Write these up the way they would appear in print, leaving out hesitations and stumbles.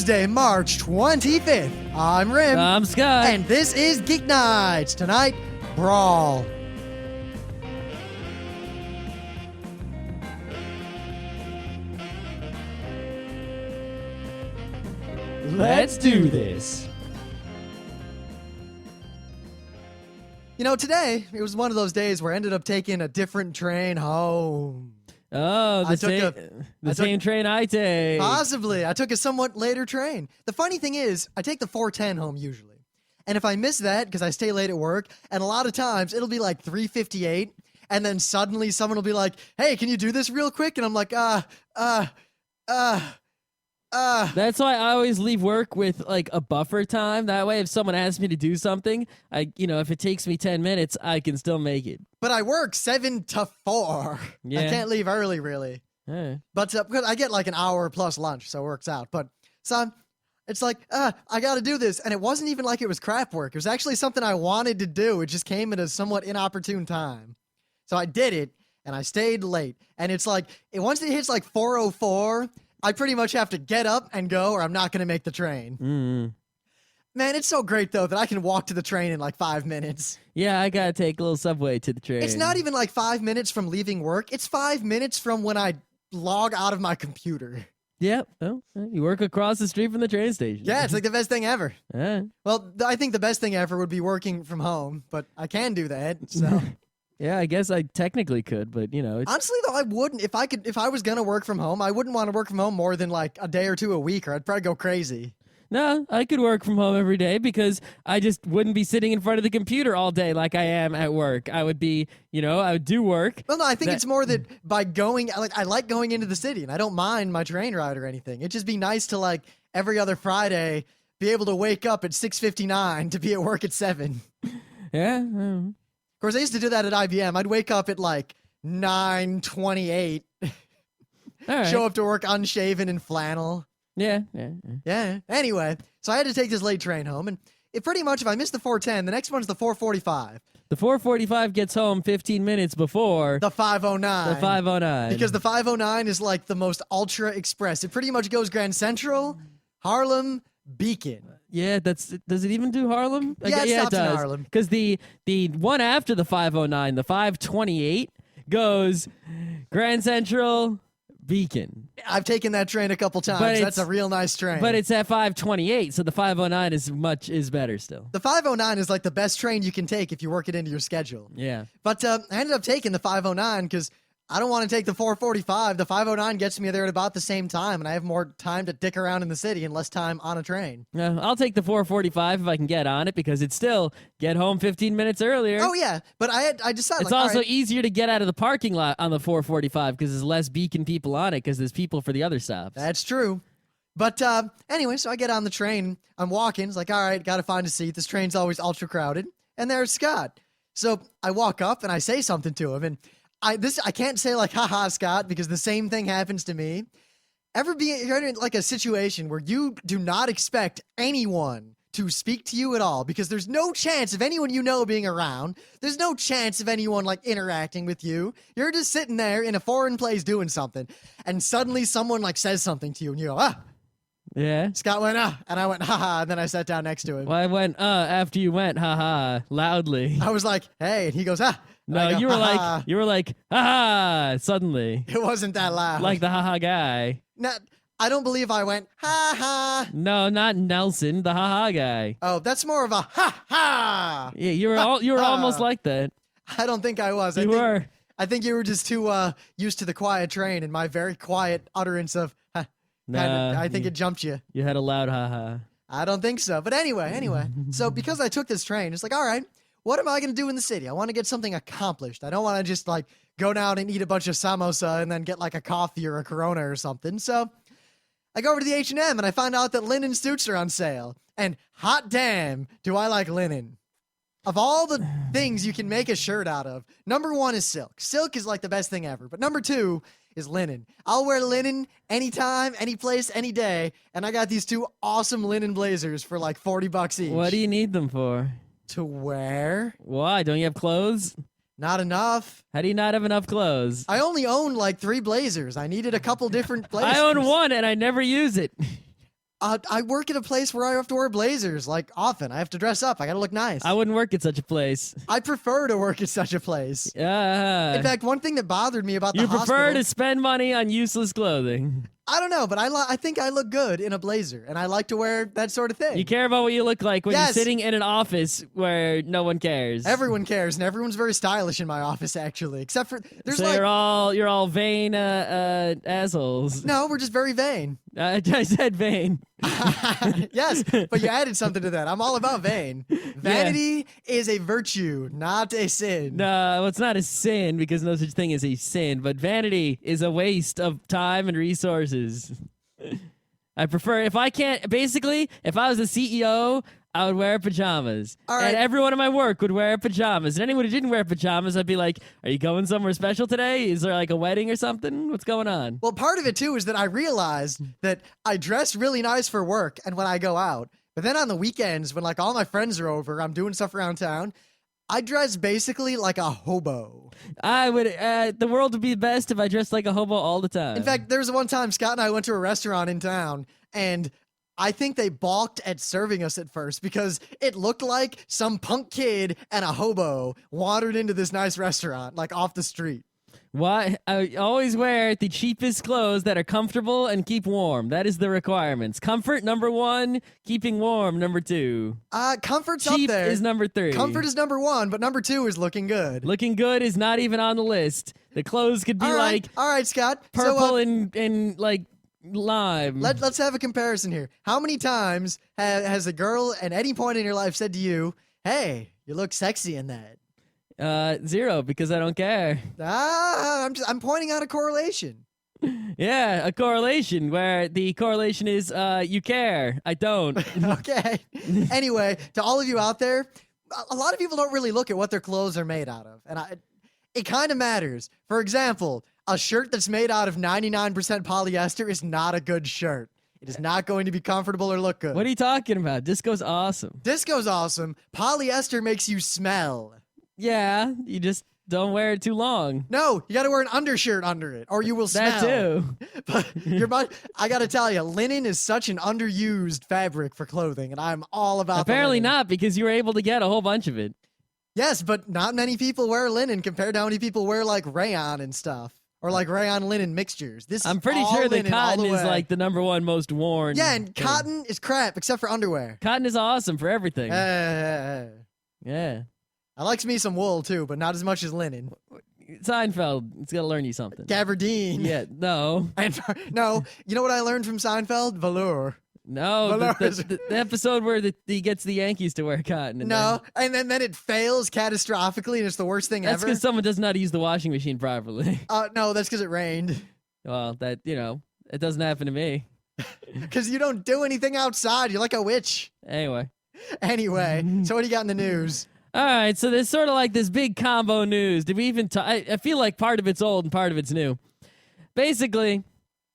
Tuesday, March 25th. I'm Rim. I'm Scott. And this is Geeknights. Tonight, Brawl. Let's do this. You know, today, it was one of those days where I ended up taking a different train home. Oh, the same train I take. Possibly. I took a somewhat later train. The funny thing is, I take the 4:10 home usually. And if I miss that, because I stay late at work, and a lot of times it'll be like 3:58, and then suddenly someone will be like, hey, can you do this real quick? And I'm like, That's why I always leave work with like a buffer time. That way, if someone asks me to do something, if it takes me 10 minutes, I can still make it. But I work 7 to 4. Yeah. I can't leave early, really. Hey. But because I get like an hour plus lunch, so it works out. But son, it's like, I got to do this. And it wasn't even like it was crap work. It was actually something I wanted to do. It just came at a somewhat inopportune time. So I did it, and I stayed late. And it's like, once it hits like 4:04, I pretty much have to get up and go, or I'm not going to make the train. Mm. Man, it's so great, though, that I can walk to the train in like 5 minutes. Yeah, I got to take a little subway to the train. It's not even like 5 minutes from leaving work. It's 5 minutes from when I log out of my computer. Yep. Well, you work across the street from the train station. Yeah, it's like the best thing ever. Yeah. Well, I think the best thing ever would be working from home, but I can do that, so... Yeah, I guess I technically could, but it's... Honestly, though, I wouldn't. If I was gonna work from home, I wouldn't want to work from home more than like a day or two a week, or I'd probably go crazy. No, I could work from home every day because I just wouldn't be sitting in front of the computer all day like I am at work. I would be, I would do work. Well, no, I think it's more that by going, I like going into the city, and I don't mind my train ride or anything. It'd just be nice to like every other Friday be able to wake up at 6:59 to be at work at 7. Yeah. Of course, I used to do that at IBM. I'd wake up at like 9:28, show up to work unshaven in flannel. Yeah. Anyway, so I had to take this late train home, and it pretty much, if I miss the 4:10, the next one's the 4:45. The 4:45 gets home 15 minutes before the 5:09. The 5:09. Because the 5:09 is like the most ultra express. It pretty much goes Grand Central, Harlem, Beacon. Yeah, does it even do Harlem? Yeah, it stops in Harlem. Because the one after the 5:09, the 5:28, goes Grand Central, Beacon. I've taken that train a couple times. That's a real nice train. But it's at 5:28, so the 5:09 is better still. The 5:09 is like the best train you can take if you work it into your schedule. Yeah. But I ended up taking the 5:09 because I don't want to take the 4:45. The 5:09 gets me there at about the same time, and I have more time to dick around in the city and less time on a train. I'll take the 4:45 if I can get on it because it's still get home 15 minutes earlier. Oh, yeah. But I decided... It's also easier to get out of the parking lot on the 4:45 because there's less Beacon people on it because there's people for the other stops. That's true. But anyway, so I get on the train. I'm walking. It's like, all right, got to find a seat. This train's always ultra crowded. And there's Scott. So I walk up and I say something to him, and I can't say like, haha, Scott, because the same thing happens to me. You're in like a situation where you do not expect anyone to speak to you at all because there's no chance of anyone you know being around. There's no chance of anyone like interacting with you. You're just sitting there in a foreign place doing something, and suddenly someone like says something to you, and you go, ah. Yeah. Scott went, and I went, haha, and then I sat down next to him. Well, I went, after you went, haha, loudly. I was like, hey, and he goes, ah. No, go, you were like, haha, suddenly. It wasn't that loud. Like the haha guy. I don't believe I went, ha ha. No, not Nelson, the haha guy. Oh, that's more of a ha ha. Yeah, you were almost like that. I don't think I was. I think you were just too used to the quiet train and my very quiet utterance of ha. Nah, I think it jumped you. You had a loud haha. I don't think so. But anyway. So because I took this train, it's like, all right, what am I going to do in the city? I want to get something accomplished. I don't want to just like go down and eat a bunch of samosa and then get like a coffee or a Corona or something. So I go over to the H&M and I find out that linen suits are on sale. And hot damn, do I like linen. Of all the things you can make a shirt out of, number 1 is silk. Silk is like the best thing ever. But number 2 is linen. I'll wear linen anytime, any place, any day. And I got these 2 awesome linen blazers for like $40 each. What do you need them for? To wear? Why? Don't you have clothes? Not enough. How do you not have enough clothes? I only own like 3 blazers. I needed a couple different blazers. I own 1 and I never use it. I work at a place where I have to wear blazers, like, often. I have to dress up. I gotta look nice. I wouldn't work at such a place. I prefer to work at such a place. Yeah. In fact, one thing that bothered me about the You hospital... prefer to spend money on useless clothing. I don't know, but I think I look good in a blazer, and I like to wear that sort of thing. You care about what you look like when Yes. you're sitting in an office where no one cares. Everyone cares, and everyone's very stylish in my office, actually. Except for there's So like you're all vain assholes. no, we're just very vain. I said vain. Yes, but you added something to that. I'm all about vain. Vanity is a virtue, not a sin. No, well, it's not a sin because no such thing as a sin, but vanity is a waste of time and resources. I prefer, if I was the CEO, I would wear pajamas. All right. And everyone in my work would wear pajamas. And anyone who didn't wear pajamas, I'd be like, are you going somewhere special today? Is there like a wedding or something? What's going on? Well, part of it too is that I realized that I dress really nice for work and when I go out. But then on the weekends, when like all my friends are over, I'm doing stuff around town, I dress basically like a hobo. I would, the world would be best if I dressed like a hobo all the time. In fact, there was one time Scott and I went to a restaurant in town, and I think they balked at serving us at first because it looked like some punk kid and a hobo wandered into this nice restaurant, like off the street. Why? I always wear the cheapest clothes that are comfortable and keep warm. That is the requirements. Comfort, number 1. Keeping warm, number 2. Comfort's Cheap up there. is number 3. Comfort is number 1, but number 2 is looking good. Looking good is not even on the list. The clothes could be All right, like all right, Scott. purple So, and like lime. let's have a comparison here. How many times has a girl at any point in your life said to you, "Hey, you look sexy in that"? 0 because I don't care. I'm pointing out a correlation. Yeah, a correlation where the correlation is you care. I don't. Okay. Anyway, to all of you out there, a lot of people don't really look at what their clothes are made out of, and it kind of matters. For example, a shirt that's made out of 99% polyester is not a good shirt. It is not going to be comfortable or look good. What are you talking about? Disco's awesome. Disco's awesome. Polyester makes you smell. Yeah, you just don't wear it too long. No, you got to wear an undershirt under it, or you will smell. That too. But I got to tell you, linen is such an underused fabric for clothing, and I'm all about. Apparently the linen. not, because you were able to get a whole bunch of it. Yes, but not many people wear linen compared to how many people wear like rayon and stuff, or like rayon linen mixtures. This I'm is pretty all sure that linen all cotton the is way. like the number 1 most worn. Yeah, and thing. cotton is crap except for underwear. Cotton is awesome for everything. Yeah. I likes me some wool too, but not as much as linen. Seinfeld, it's got to learn you something. Gabardine. Yeah, no. And no, you know what I learned from Seinfeld? Velour. No, Velour the episode where he gets the Yankees to wear cotton. And No, and then it fails catastrophically, and it's the worst thing that's ever. because someone does not use the washing machine properly. No, that's because it rained. Well, it doesn't happen to me. Because you don't do anything outside. You're like a witch. Anyway. Anyway, so what do you got in the news? All right, so there's sort of like this big combo news. Did we even I feel like part of it's old and part of it's new. Basically,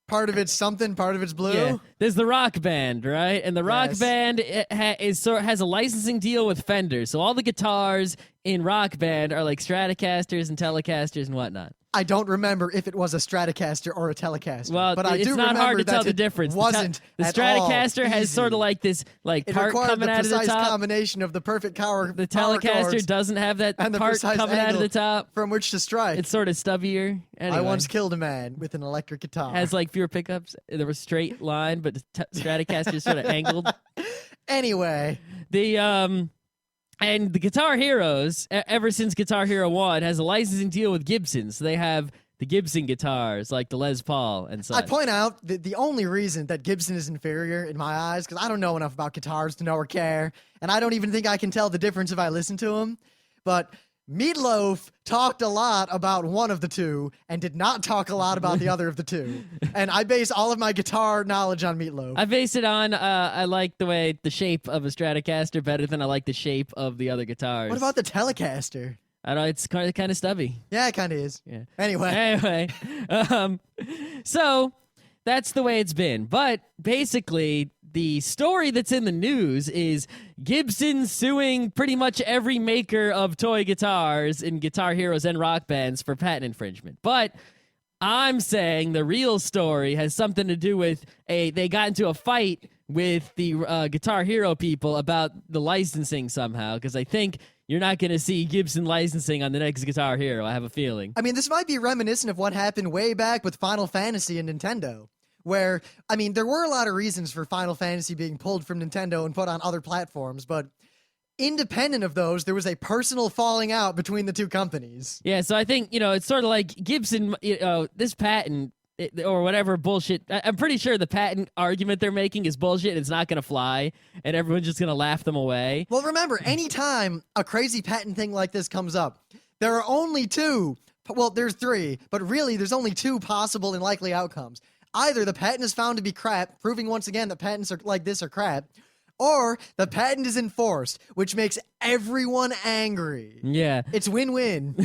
Part of it's something, part of it's blue. yeah, there's the Rock Band, right? And the Rock Yes. Band has a licensing deal with Fender. So all the guitars in Rock Band are like Stratocasters and Telecasters and whatnot. I don't remember if it was a Stratocaster or a Telecaster. Well, but I it's do not hard remember to tell that the it difference. Wasn't the at all Stratocaster has easy. sort of like this like It part required coming the out of the precise top. combination of the perfect power. The power Telecaster chords doesn't have that and the part precise coming out of the angle top. from which to strike. It's sort of stubbier. Anyway. I once killed a man with an electric guitar. Has like fewer pickups. There was straight line, but the Stratocaster is sort of angled. Anyway, And the Guitar Heroes, ever since Guitar Hero 1, has a licensing deal with Gibson. So they have the Gibson guitars, like the Les Paul and such. I point out that the only reason that Gibson is inferior in my eyes, because I don't know enough about guitars to know or care, and I don't even think I can tell the difference if I listen to them, but Meatloaf talked a lot about one of the two and did not talk a lot about the other of the two. And I base all of my guitar knowledge on Meatloaf. I base it on, I like the shape of a Stratocaster better than I like the shape of the other guitars. What about the Telecaster? I don't know, it's kind of stubby. Yeah, it kind of is. Yeah. Anyway. So that's the way it's been. But basically, the story that's in the news is Gibson suing pretty much every maker of toy guitars in Guitar Heroes and Rock Bands for patent infringement. But I'm saying the real story has something to do with they got into a fight with the Guitar Hero people about the licensing somehow, because I think you're not going to see Gibson licensing on the next Guitar Hero. I have a feeling. I mean, this might be reminiscent of what happened way back with Final Fantasy and Nintendo, where, I mean, there were a lot of reasons for Final Fantasy being pulled from Nintendo and put on other platforms, but independent of those, there was a personal falling out between the two companies. Yeah, so I think, it's sort of like Gibson, this patent or whatever bullshit. I'm pretty sure the patent argument they're making is bullshit and it's not going to fly and everyone's just going to laugh them away. Well, remember, anytime a crazy patent thing like this comes up, there are only two. Well, there's three, but really there's only two possible and likely outcomes. Either the patent is found to be crap, proving once again that patents are like this are crap, or the patent is enforced, which makes everyone angry. Yeah. It's win-win.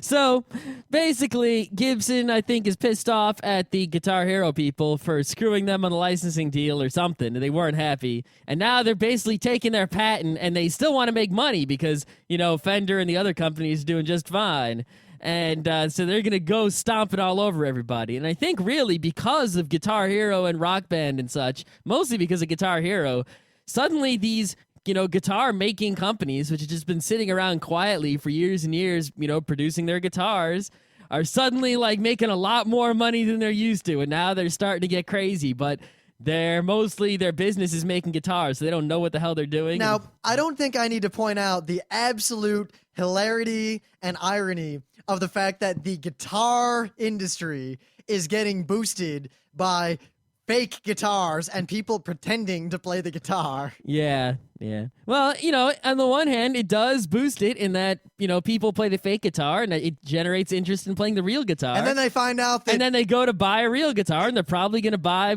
So, basically, Gibson, I think, is pissed off at the Guitar Hero people for screwing them on a licensing deal or something, and they weren't happy. And now they're basically taking their patent, and they still want to make money because, Fender and the other companies are doing just fine. And so they're going to go stomping all over everybody. And I think really because of Guitar Hero and Rock Band and such, mostly because of Guitar Hero, suddenly these, guitar making companies, which have just been sitting around quietly for years and years, producing their guitars, are suddenly like making a lot more money than they're used to. And now they're starting to get crazy. But their business is making guitars, so they don't know what the hell they're doing. Now, I don't think I need to point out the absolute hilarity and irony of the fact that the guitar industry is getting boosted by fake guitars and people pretending to play the guitar. Yeah. Well, on the one hand, it does boost it in that, people play the fake guitar and it generates interest in playing the real guitar. And then they find out that... And then they go to buy a real guitar and they're probably going to buy,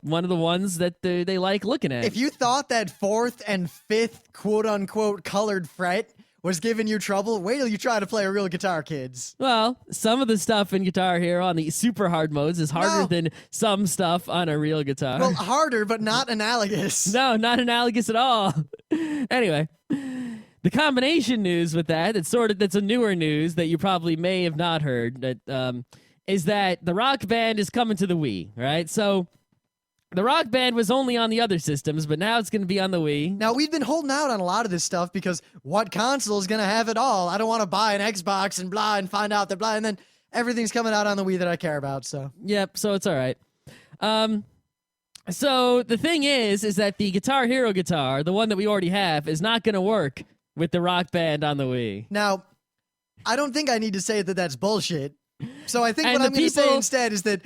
one of the ones that they like looking at. If you thought that fourth and fifth quote-unquote colored fret was giving you trouble, wait till you try to play a real guitar, kids. Well, some of the stuff in Guitar Hero on the super hard modes is harder than some stuff on a real guitar. Well, harder, but not analogous. No, not analogous at all. Anyway, the combination news with that's a newer news that you probably may have not heard, that is that the Rock Band is coming to the Wii, right? So the Rock Band was only on the other systems, but now it's going to be on the Wii. Now, we've been holding out on a lot of this stuff because what console is going to have it all? I don't want to buy an Xbox and blah and find out that blah, and then everything's coming out on the Wii that I care about, so. Yep, so it's all right. So the thing is that the Guitar Hero guitar, the one that we already have, is not going to work with the Rock Band on the Wii. Now, I don't think I need to say that that's bullshit. So I think And what the I'm going to say people- instead is that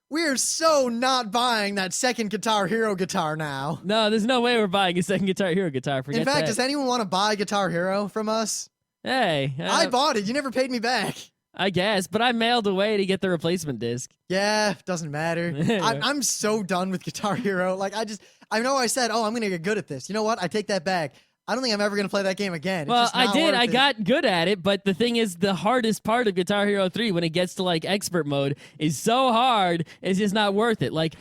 we're so not buying that second Guitar Hero guitar now. No, there's no way we're buying a second Guitar Hero guitar. Forget In fact, that. does anyone want to buy Guitar Hero from us? Hey. I bought it. You never paid me back. I guess, but I mailed away to get the replacement disc. Yeah, doesn't matter. I'm so done with Guitar Hero. Like, I know I said, I'm going to get good at this. You know what? I take that back. I don't think I'm ever going to play that game again. It's Well, just not I did. worth I it. got good at it, but the thing is, the hardest part of Guitar Hero 3, when it gets to like expert mode, is so hard, it's just not worth it. Like,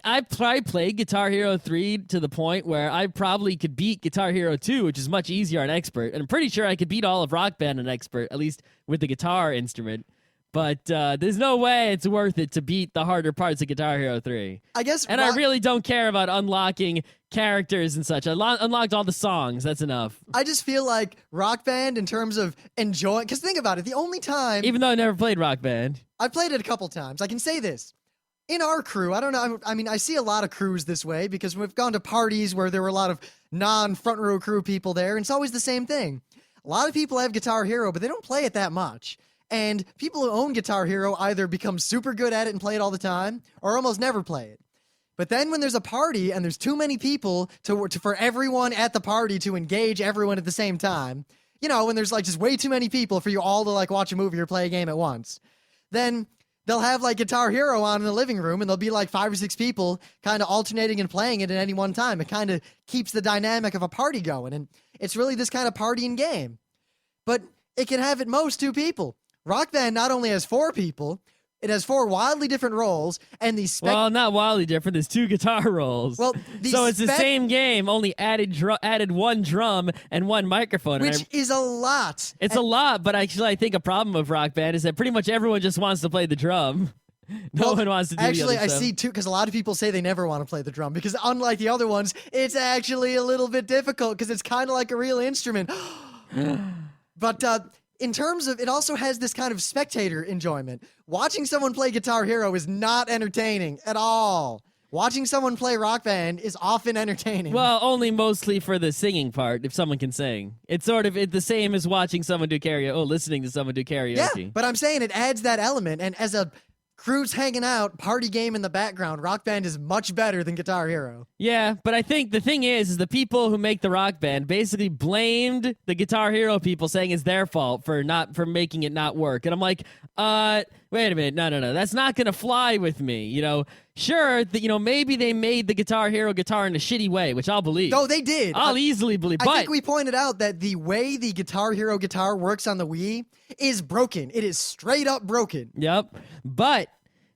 I probably played Guitar Hero 3 to the point where I probably could beat Guitar Hero 2, which is much easier on expert, and I'm pretty sure I could beat all of Rock Band on expert, at least with the guitar instrument. But there's no way it's worth it to beat the harder parts of Guitar Hero 3. I guess. And I really don't care about unlocking characters and such. I unlocked all the songs. That's enough. I just feel like Rock Band, in terms of enjoying, because think about it, the only time Even though I never played Rock Band. I've played it a couple times, I can say this. In our crew, I don't know, I mean, I see a lot of crews this way because we've gone to parties where there were a lot of non-front row crew people there, and it's always the same thing. A lot of people have Guitar Hero, but they don't play it that much. And people who own Guitar Hero either become super good at it and play it all the time, or almost never play it. But then when there's a party and there's too many people for everyone at the party to engage everyone at the same time, when there's like just way too many people for you all to like watch a movie or play a game at once, then they'll have like Guitar Hero on in the living room and there'll be like 5 or 6 people kind of alternating and playing it at any one time. It kind of keeps the dynamic of a party going, and it's really this kind of partying game. But it can have at most 2 people. Rock Band not only has 4 people, It has 4 wildly different roles, and the spec. Well, not wildly different. There's 2 guitar rolls. Well, so it's the same game, only added 1 drum and 1 microphone. Which is a lot. It's a lot, but actually I think a problem of Rock Band is that pretty much everyone just wants to play the drum. No one wants to do actually, the other stuff. I see too, because a lot of people say they never want to play the drum because unlike the other ones, it's actually a little bit difficult because it's kind of like a real instrument. But in terms of, it also has this kind of spectator enjoyment. Watching someone play Guitar Hero is not entertaining at all. Watching someone play Rock Band is often entertaining. Well, only mostly for the singing part, if someone can sing. It's sort of the same as watching someone do karaoke, listening to someone do karaoke. Yeah, but I'm saying it adds that element, and as a crew's hanging out, party game in the background, Rock Band is much better than Guitar Hero. Yeah, but I think the thing is the people who make the Rock Band basically blamed the Guitar Hero people, saying it's their fault for making it not work. And I'm like, wait a minute, no, that's not gonna fly with me. Sure, maybe they made the Guitar Hero guitar in a shitty way, which I'll believe. Oh, they did. I'll easily believe. I think we pointed out that the way the Guitar Hero guitar works on the Wii is broken. It is straight up broken. Yep. But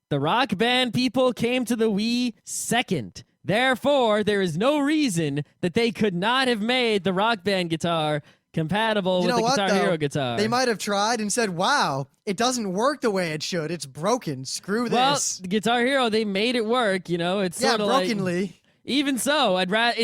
the Rock Band people came to the Wii second. Therefore, there is no reason that they could not have made the Rock Band guitar compatible with the Guitar Hero guitar. They might have tried and said, wow, it doesn't work the way it should. It's broken. Screw this. Well, the Guitar Hero, they made it work, It's sort of brokenly. Like, even so, I'd rather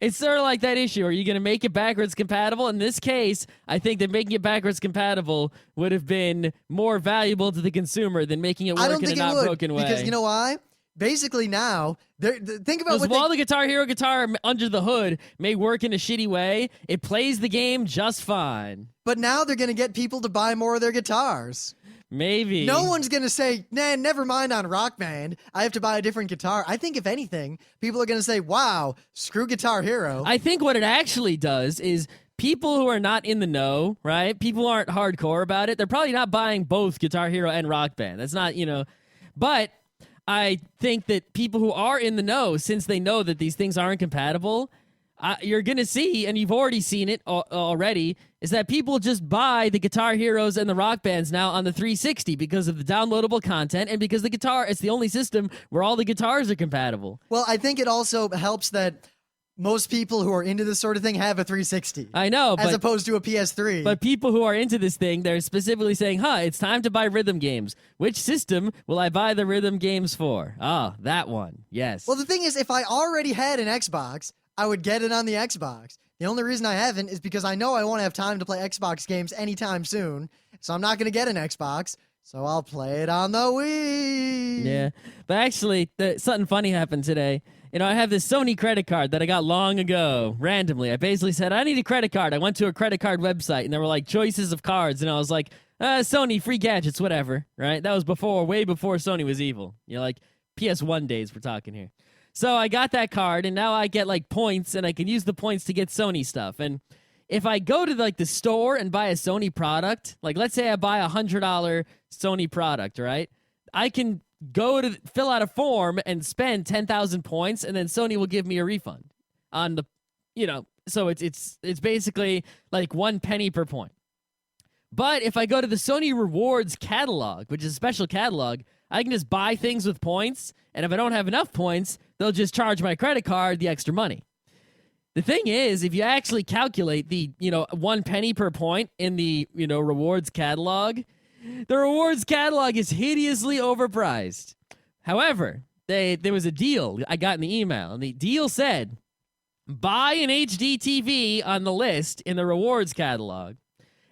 it's sort of like that issue. Are you going to make it backwards compatible? In this case, I think that making it backwards compatible would have been more valuable to the consumer than making it work in a not broken way. Because you know why? Basically now, think about what while the Guitar Hero guitar under the hood may work in a shitty way, it plays the game just fine. But now they're going to get people to buy more of their guitars. Maybe. No one's going to say, nah, never mind on Rock Band. I have to buy a different guitar. I think, if anything, people are going to say, wow, screw Guitar Hero. I think what it actually does is people who are not in the know, right? People who aren't hardcore about it, they're probably not buying both Guitar Hero and Rock Band. That's not, But I think that people who are in the know, since they know that these things aren't compatible, you're going to see, and you've already seen it already, is that people just buy the Guitar Heroes and the Rock Bands now on the 360 because of the downloadable content and because it's the only system where all the guitars are compatible. Well, I think it also helps that most people who are into this sort of thing have a 360. I know, as opposed to a PS3. But people who are into this thing, they're specifically saying, it's time to buy rhythm games. Which system will I buy the rhythm games for? Oh, that one. Yes. Well, the thing is, if I already had an Xbox, I would get it on the Xbox. The only reason I haven't is because I know I won't have time to play Xbox games anytime soon, so I'm not going to get an Xbox, so I'll play it on the Wii. Yeah, but actually, something funny happened today. I have this Sony credit card that I got long ago, randomly. I basically said, I need a credit card. I went to a credit card website, and there were, choices of cards, and I was like, Sony, free gadgets, whatever, right? That was way before Sony was evil. PS1 days we're talking here. So I got that card, and now I get, points, and I can use the points to get Sony stuff. And if I go to, the store and buy a Sony product, let's say I buy a $100 Sony product, right? I can go to fill out a form and spend 10,000 points, and then Sony will give me a refund on the, so it's basically 1 penny per point. But if I go to the Sony Rewards catalog, which is a special catalog, I can just buy things with points, and if I don't have enough points, they'll just charge my credit card the extra money. The thing is, if you actually calculate the, 1 penny per point in the, rewards catalog, the rewards catalog is hideously overpriced. However, there was a deal I got in the email, and the deal said, buy an HD TV on the list in the rewards catalog,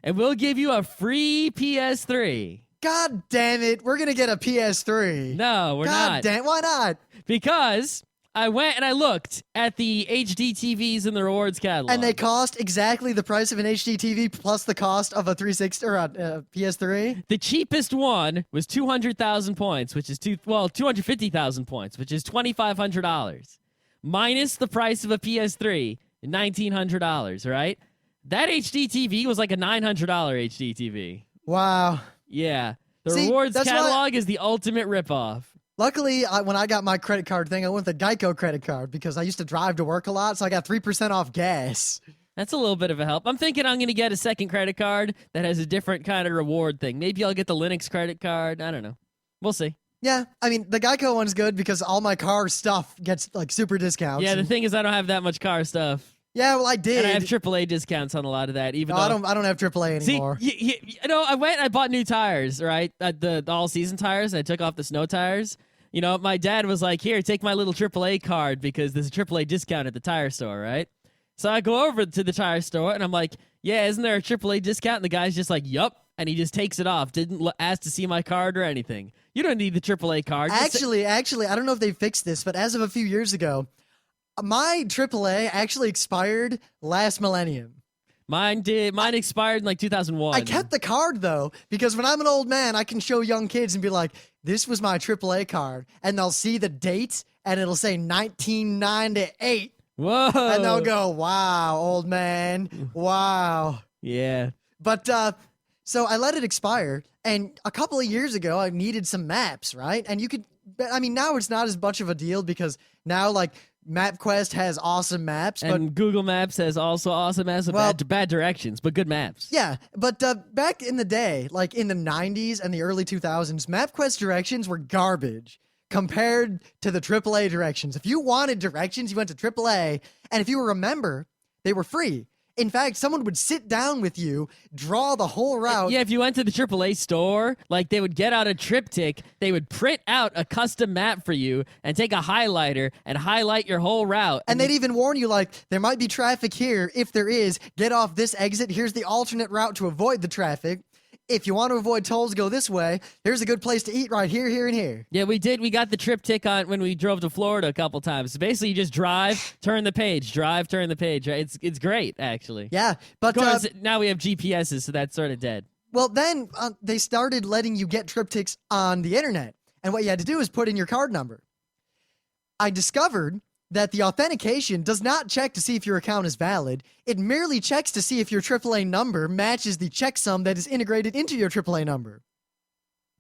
and we'll give you a free PS3. God damn it, we're going to get a PS3. No, we're not. God damn, why not? Because I went and I looked at the HD TVs in the rewards catalog. And they cost exactly the price of an HD TV plus the cost of a 360 or a PS3? The cheapest one was 200,000 points, which is 250,000 points, which is $2,500. Minus the price of a PS3, $1,900, right? That HD TV was like a $900 HD TV. Wow. Yeah. The rewards catalog is the ultimate ripoff. Luckily, when I got my credit card thing, I went with the Geico credit card because I used to drive to work a lot, so I got 3% off gas. That's a little bit of a help. I'm thinking I'm going to get a second credit card that has a different kind of reward thing. Maybe I'll get the Linux credit card. I don't know. We'll see. Yeah, I mean, the Geico one's good because all my car stuff gets like super discounts. Yeah, the and- thing is I don't have that much car stuff. yeah, well, I did. And I have AAA discounts on a lot of that. Even No, though I don't have AAA anymore. See, I went and I bought new tires, right? The all-season tires, and I took off the snow tires. You know, my dad was like, here, take my little AAA card because there's a AAA discount at the tire store, right? So I go over to the tire store, and I'm like, yeah, isn't there a AAA discount? And the guy's just like, yup. And he just takes it off. Didn't ask to see my card or anything. You don't need the AAA card. Actually, I don't know if they fixed this, but as of a few years ago, my AAA actually expired last millennium. Mine did. Mine expired in like 2001. I kept the card though, because when I'm an old man, I can show young kids and be like, this was my AAA card. And they'll see the date and it'll say 1998. Whoa. And they'll go, wow, old man. Wow. Yeah. But so I let it expire. And a couple of years ago, I needed some maps, right? And you could, I mean, now it's not as much of a deal because now like MapQuest has awesome maps. But And Google Maps has also awesome maps with Well- bad directions, but good maps. yeah, but back in the day, like in the 90s and the early 2000s, MapQuest directions were garbage compared to the AAA directions. If you wanted directions, you went to AAA, and if you remember, they were free. In fact, someone would sit down with you, draw the whole route. Yeah, if you went to the AAA store, like they would get out a triptych, they would print out a custom map for you and take a highlighter and highlight your whole route. And they'd even warn you, like, there might be traffic here. If there is, get off this exit. Here's the alternate route to avoid the traffic. If you want to avoid tolls, go this way. Here's a good place to eat right here, here, and here. Yeah, we did. We got the triptych on when we drove to Florida a couple times. So basically, you just drive, turn the page, drive, turn the page. Right? It's great, actually. Yeah, but Of course, now we have GPSs, so that's sort of dead. well, then they started letting you get triptychs on the internet. And what you had to do is put in your card number. I discovered that the authentication does not check to see if your account is valid. It merely checks to see if your AAA number matches the checksum that is integrated into your AAA number.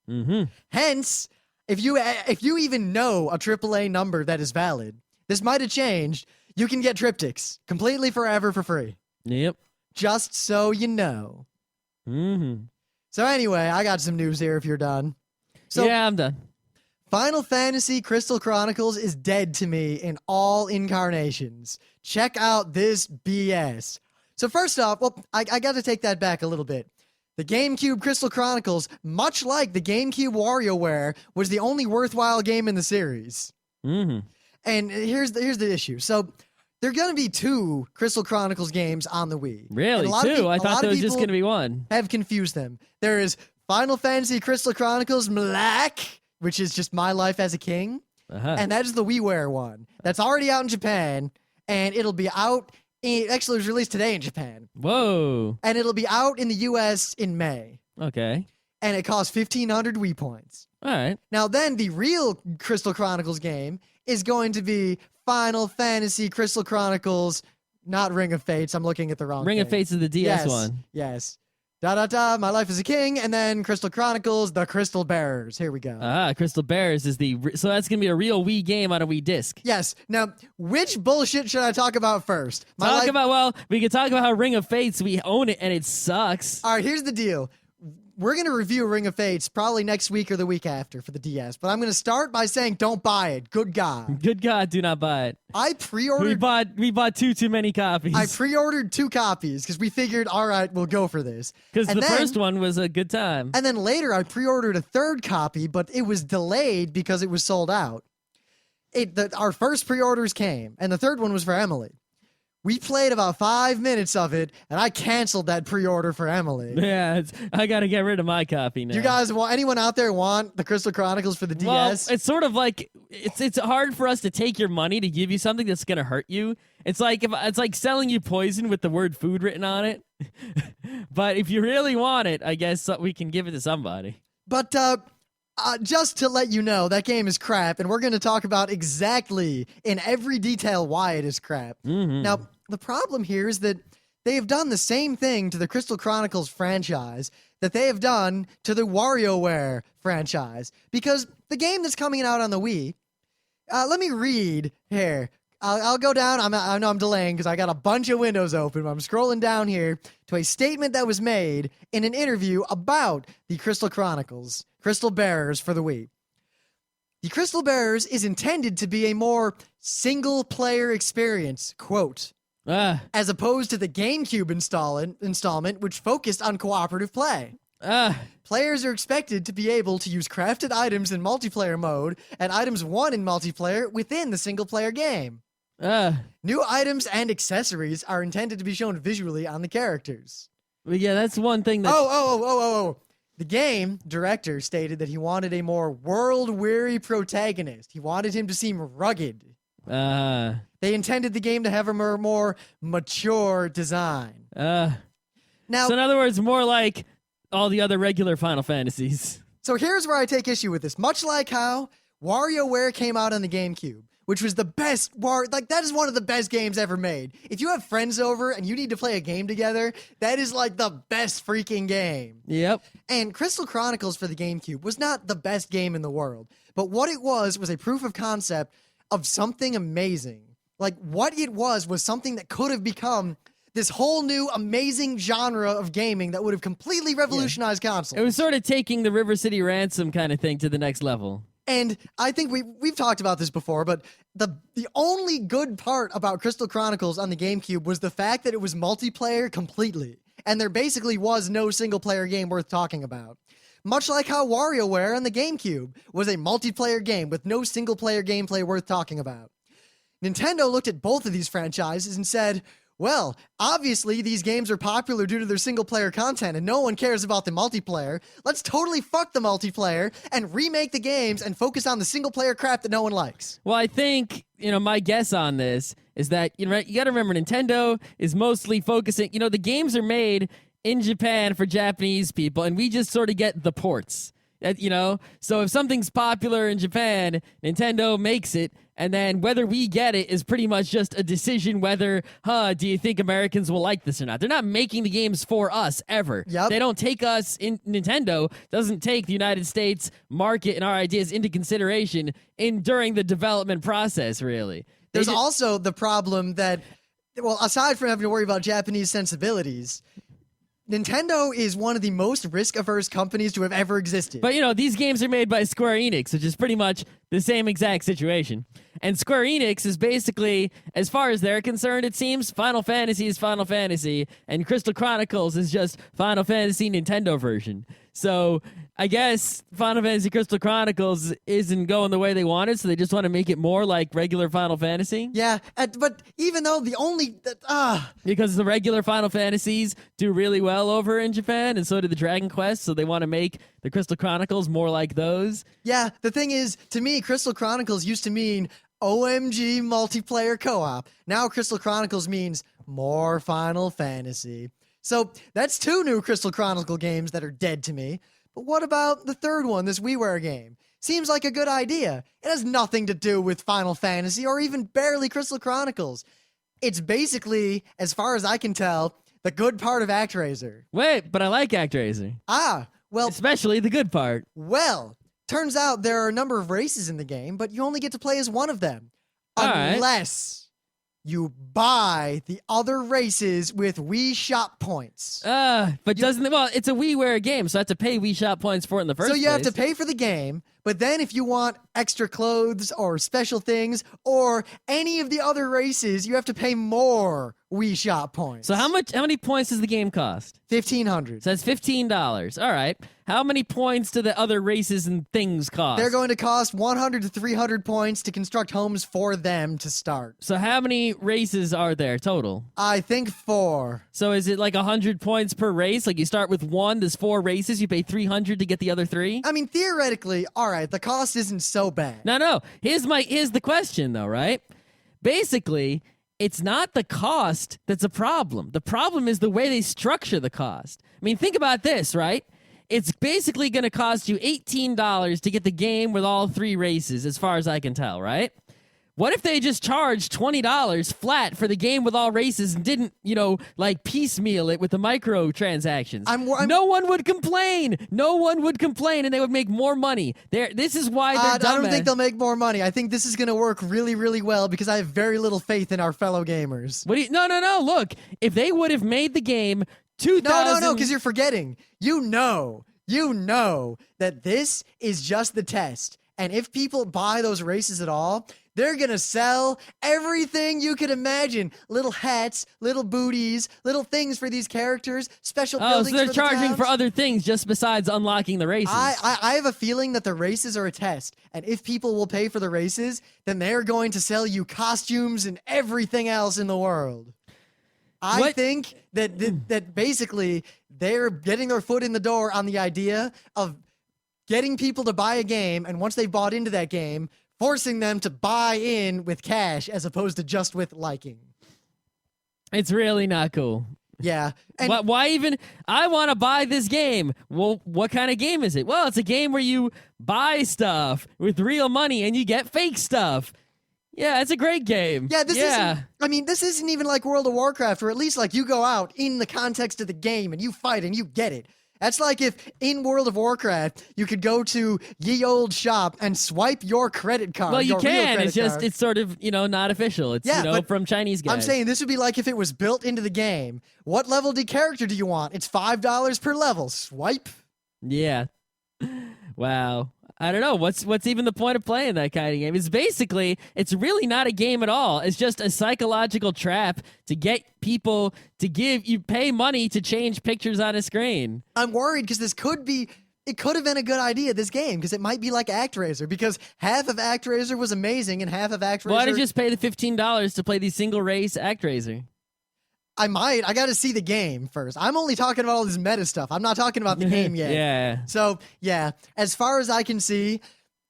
Mm-hmm. Hence, if you even know a AAA number that is valid, this might have changed. You can get triptychs completely forever for free. Yep. Just so you know. Mm-hmm. So anyway, I got some news here if you're done. So Yeah, I'm done. Final Fantasy Crystal Chronicles is dead to me in all incarnations. Check out this BS. So first off, well, I got to take that back a little bit. The GameCube Crystal Chronicles, much like the GameCube WarioWare, was the only worthwhile game in the series. Mm-hmm. And here's the issue. So there are going to be 2 Crystal Chronicles games on the Wii. And Really? a lot of Two? I a thought lot there of was just people going to be one. have confused them. There is Final Fantasy Crystal Chronicles Black, which is just My Life as a King. Uh-huh. And that is the WiiWare one. That's already out in Japan. And it'll be out. Actually, it was released today in Japan. Whoa. And it'll be out in the US in May. Okay. And it costs 1,500 Wii points. All right. Now, then the real Crystal Chronicles game is going to be Final Fantasy Crystal Chronicles, not Ring of Fates. I'm looking at the wrong Ring of thing. Fates is the DS yes, one. Yes. My Life as a King, and then Crystal Chronicles, The Crystal Bearers. Here we go. Crystal Bears is so that's going to be a real Wii game on a Wii disc. Yes. Now, which bullshit should I talk about first? We can talk about how Ring of Fates, we own it and it sucks. All right, here's the deal. We're going to review Ring of Fates probably next week or the week after for the DS, but I'm going to start by saying don't buy it. Good God. Good God, do not buy it. I pre-ordered We bought too many copies. I pre-ordered 2 copies because we figured, all right, we'll go for this. Because And the then- first one was a good time. And then later I pre-ordered a 3rd copy, but it was delayed because it was sold out. Our first pre-orders came, and the 3rd one was for Emily. We played about 5 minutes of it, and I canceled that pre-order for Emily. Yeah, I got to get rid of my copy now. You guys anyone out there want the Crystal Chronicles for the DS? Well, it's sort of like it's hard for us to take your money to give you something that's gonna hurt you. It's like selling you poison with the word food written on it. But if you really want it, I guess we can give it to somebody. But just to let you know, that game is crap, and we're going to talk about exactly in every detail why it is crap. Mm-hmm. Now, the problem here is that they have done the same thing to the Crystal Chronicles franchise that they have done to the WarioWare franchise. Because the game that's coming out on the Wii, let me read here. I'll go down. I know I'm delaying because I got a bunch of windows open. But I'm scrolling down here to a statement that was made in an interview about the Crystal Chronicles, Crystal Bearers for the Wii. The Crystal Bearers is intended to be a more single-player experience, quote, as opposed to the GameCube installment, which focused on cooperative play. Players are expected to be able to use crafted items in multiplayer mode and items won in multiplayer within the single-player game. New items and accessories are intended to be shown visually on the characters. Well, yeah, that's one thing that... Oh. The game director stated that he wanted a more world-weary protagonist. He wanted him to seem rugged. They intended the game to have a more mature design. Now, so in other words, more like all the other regular Final Fantasies. So here's where I take issue with this. Much like how WarioWare came out on the GameCube, which was the best, that is one of the best games ever made. If you have friends over and you need to play a game together, that is like the best freaking game. Yep. And Crystal Chronicles for the GameCube was not the best game in the world, but what it was a proof of concept of something amazing. Like, what it was something that could have become this whole new amazing genre of gaming that would have completely revolutionized consoles. It was sort of taking the River City Ransom kind of thing to the next level. And I think we've talked about this before, but the only good part about Crystal Chronicles on the GameCube was the fact that it was multiplayer completely, and there basically was no single-player game worth talking about. Much like how WarioWare on the GameCube was a multiplayer game with no single-player gameplay worth talking about. Nintendo looked at both of these franchises and said, well, obviously these games are popular due to their single-player content and no one cares about the multiplayer. Let's totally fuck the multiplayer and remake the games and focus on the single-player crap that no one likes. Well, I think, my guess on this is that, you got to remember Nintendo is mostly focusing, the games are made in Japan for Japanese people and we just sort of get the ports. So if something's popular in Japan, Nintendo makes it, and then whether we get it is pretty much just a decision whether, do you think Americans will like this or not? They're not making the games for us, ever. Yep. They don't take us, Nintendo doesn't take the United States market and our ideas into consideration during the development process, really. There's also the problem that, well, aside from having to worry about Japanese sensibilities, Nintendo is one of the most risk-averse companies to have ever existed. But, these games are made by Square Enix, which is pretty much the same exact situation. And Square Enix is basically, as far as they're concerned, it seems, Final Fantasy is Final Fantasy, and Crystal Chronicles is just Final Fantasy Nintendo version. So, I guess Final Fantasy Crystal Chronicles isn't going the way they wanted, so they just want to make it more like regular Final Fantasy. Yeah, but even though because the regular Final Fantasies do really well over in Japan, and so do the Dragon Quest, so they want to make the Crystal Chronicles more like those. Yeah, the thing is, to me, Crystal Chronicles used to mean OMG multiplayer co-op. Now Crystal Chronicles means more Final Fantasy. So that's 2 new Crystal Chronicle games that are dead to me. But what about the third one, this WiiWare game? Seems like a good idea. It has nothing to do with Final Fantasy or even barely Crystal Chronicles. It's basically, as far as I can tell, the good part of ActRaiser. Wait, but I like ActRaiser. Well... especially the good part. Well, turns out there are a number of races in the game, but you only get to play as one of them. Unless you buy the other races with Wii Shop points. But it's a WiiWare game, so I have to pay Wii Shop points for it in the first place. So you have to pay for the game, but then if you want extra clothes or special things or any of the other races, you have to pay more Wii Shop points. So how many points does the game cost? 1,500. So that's $15. All right. How many points do the other races and things cost? They're going to cost 100 to 300 points to construct homes for them to start. So how many races are there total? I think 4. So is it like 100 points per race? Like you start with 1, there's 4 races, you pay 300 to get the other 3? I mean, theoretically, all right, the cost isn't so bad. No. Here's the question though, right? Basically, it's not the cost that's a problem. The problem is the way they structure the cost. I mean, think about this, right? It's basically going to cost you $18 to get the game with all 3 races, as far as I can tell, right? What if they just charged $20 flat for the game with all races and didn't, like piecemeal it with the microtransactions? No one would complain. No one would complain, and they would make more money. This is why they're dumb. I don't think they'll make more money. I think this is going to work really, really well because I have very little faith in our fellow gamers. No. Look, if they would have made the game 2000... No, because you're forgetting. You know that this is just the test. And if people buy those races at all, they're going to sell everything you could imagine. Little hats, little booties, little things for these characters, special buildings so they're for the charging towns. for other things just besides unlocking the races. I have a feeling that the races are a test. And if people will pay for the races, then they're going to sell you costumes and everything else in the world. I think that basically they're getting their foot in the door on the idea of getting people to buy a game, and once they've bought into that game, forcing them to buy in with cash as opposed to just with liking. It's really not cool. Yeah. And why even? I want to buy this game. Well, what kind of game is it? Well, it's a game where you buy stuff with real money and you get fake stuff. Yeah, it's a great game. Yeah, this isn't even like World of Warcraft, or at least like you go out in the context of the game and you fight and you get it. That's like if in World of Warcraft you could go to ye old shop and swipe your credit card. Well, you can. It's just it's sort of not official. It's but from Chinese guys. I'm saying this would be like if it was built into the game. What level character do you want? It's $5 per level. Swipe. Yeah. Wow. I don't know. What's even the point of playing that kind of game? It's really not a game at all. It's just a psychological trap to get people to pay money to change pictures on a screen. I'm worried because it could have been a good idea, this game, because it might be like ActRaiser, because half of ActRaiser was amazing and half of ActRaiser... Why don't you just pay the $15 to play the single race ActRaiser? I got to see the game first. I'm only talking about all this meta stuff. I'm not talking about the game yet. Yeah. So, yeah, as far as I can see,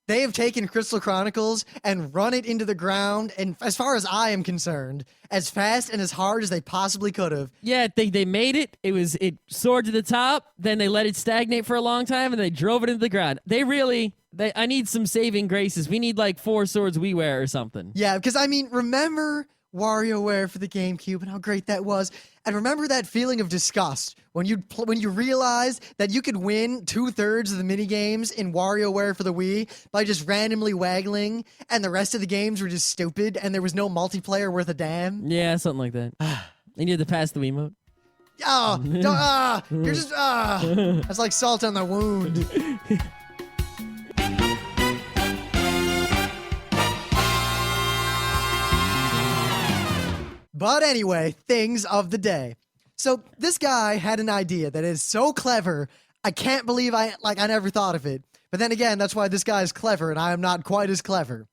they have taken Crystal Chronicles and run it into the ground, and as far as I am concerned, as fast and as hard as they possibly could have. Yeah, they made it. It soared to the top, then they let it stagnate for a long time, and they drove it into the ground. I need some saving graces. We need like 4 swords we wear or something. Yeah, because remember WarioWare for the GameCube and how great that was, and remember that feeling of disgust when you realized that you could win 2/3 of the mini games in WarioWare for the Wii by just randomly waggling, and the rest of the games were just stupid and there was no multiplayer worth a damn. Yeah, something like that. You need to pass the Wiimote. You're just that's like salt on the wound. But anyway, things of the day. So this guy had an idea that is so clever, I can't believe I never thought of it. But then again, that's why this guy is clever and I am not quite as clever.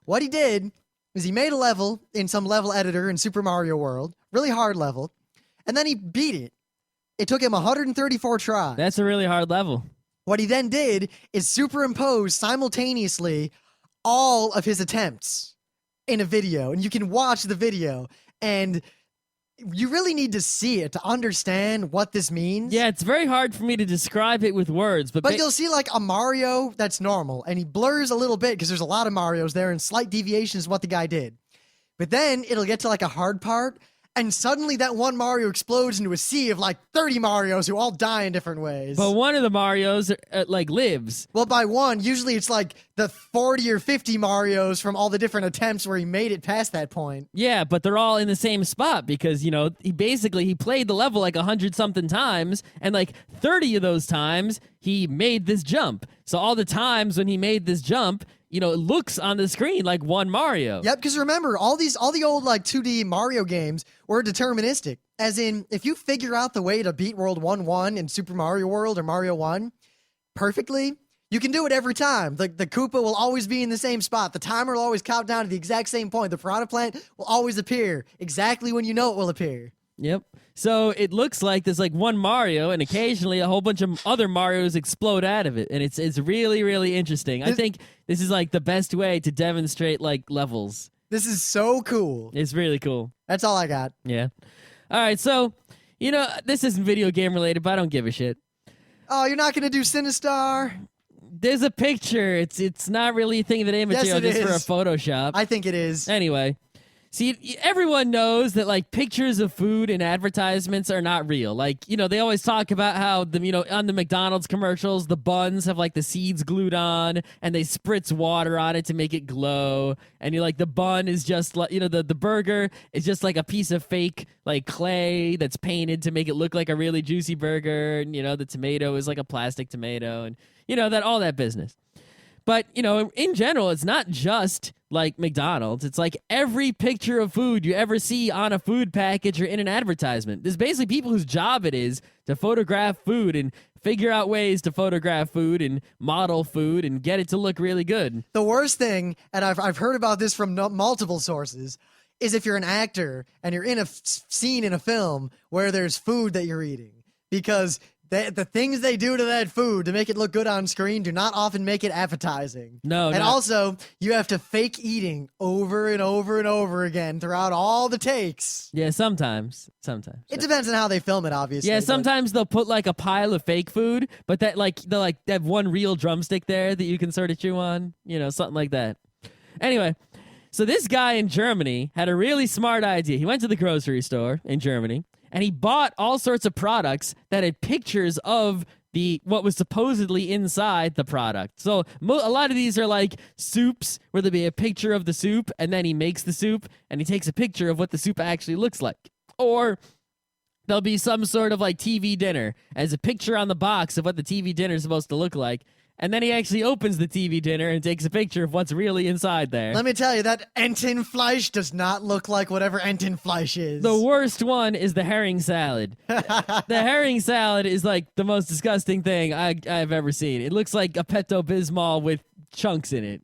What he did is he made a level in some level editor in Super Mario World, really hard level, and then he beat it. It took him 134 tries. That's a really hard level. What he then did is superimpose simultaneously all of his attempts in a video, and you can watch the video. And you really need to see it to understand what this means. Yeah, it's very hard for me to describe it with words. But you'll see like a Mario that's normal, and he blurs a little bit because there's a lot of Marios there, and slight deviations is what the guy did. But then it'll get to like a hard part, and suddenly that one Mario explodes into a sea of like 30 Marios who all die in different ways. But one of the Marios lives. Well, by one, usually it's like the 40 or 50 Marios from all the different attempts where he made it past that point. Yeah, but they're all in the same spot because, he played the level like 100-something times, and like 30 of those times he made this jump. So all the times when he made this jump, it looks on the screen like one Mario. Yep, because remember, all the old like 2D Mario games were deterministic. As in, if you figure out the way to beat World 1-1 in Super Mario World or Mario 1 perfectly, you can do it every time. The Koopa will always be in the same spot. The timer will always count down to the exact same point. The Piranha Plant will always appear exactly when you know it will appear. Yep. So it looks like there's like one Mario, and occasionally a whole bunch of other Marios explode out of it, and it's really, really interesting. I think this is like the best way to demonstrate like levels. This is so cool. It's really cool. That's all I got. Yeah. All right. So this isn't video game related, but I don't give a shit. Oh, you're not gonna do Sinistar? There's a picture. It's not really a thing of the day material, Yes, it just for a is. Photoshop. I think it is. Anyway, see, everyone knows that like pictures of food in advertisements are not real. Like, they always talk about how on the McDonald's commercials, the buns have like the seeds glued on and they spritz water on it to make it glow. And you're like, the bun is just like, the burger is just like a piece of fake like clay that's painted to make it look like a really juicy burger. And, the tomato is like a plastic tomato and, that all that business. But, in general, it's not just like McDonald's. It's like every picture of food you ever see on a food package or in an advertisement. There's basically people whose job it is to photograph food and figure out ways to photograph food and model food and get it to look really good. The worst thing, and I've heard about this from multiple sources, is if you're an actor and you're in a scene in a film where there's food that you're eating. Because the things they do to that food to make it look good on screen do not often make it appetizing. No, and also, you have to fake eating over and over and over again throughout all the takes. Yeah, sometimes. It depends on how they film it, obviously. Yeah, sometimes they'll put like a pile of fake food, but that they'll have one real drumstick there that you can sort of chew on, something like that. Anyway, so this guy in Germany had a really smart idea. He went to the grocery store in Germany, and he bought all sorts of products that had pictures of what was supposedly inside the product. So a lot of these are like soups where there'll be a picture of the soup, and then he makes the soup, and he takes a picture of what the soup actually looks like. Or there'll be some sort of like TV dinner as a picture on the box of what the TV dinner is supposed to look like. And then he actually opens the TV dinner and takes a picture of what's really inside there. Let me tell you, that Entenfleisch does not look like whatever Entenfleisch is. The worst one is the herring salad. The herring salad is like the most disgusting thing I've ever seen. It looks like a Pepto-Bismol with chunks in it.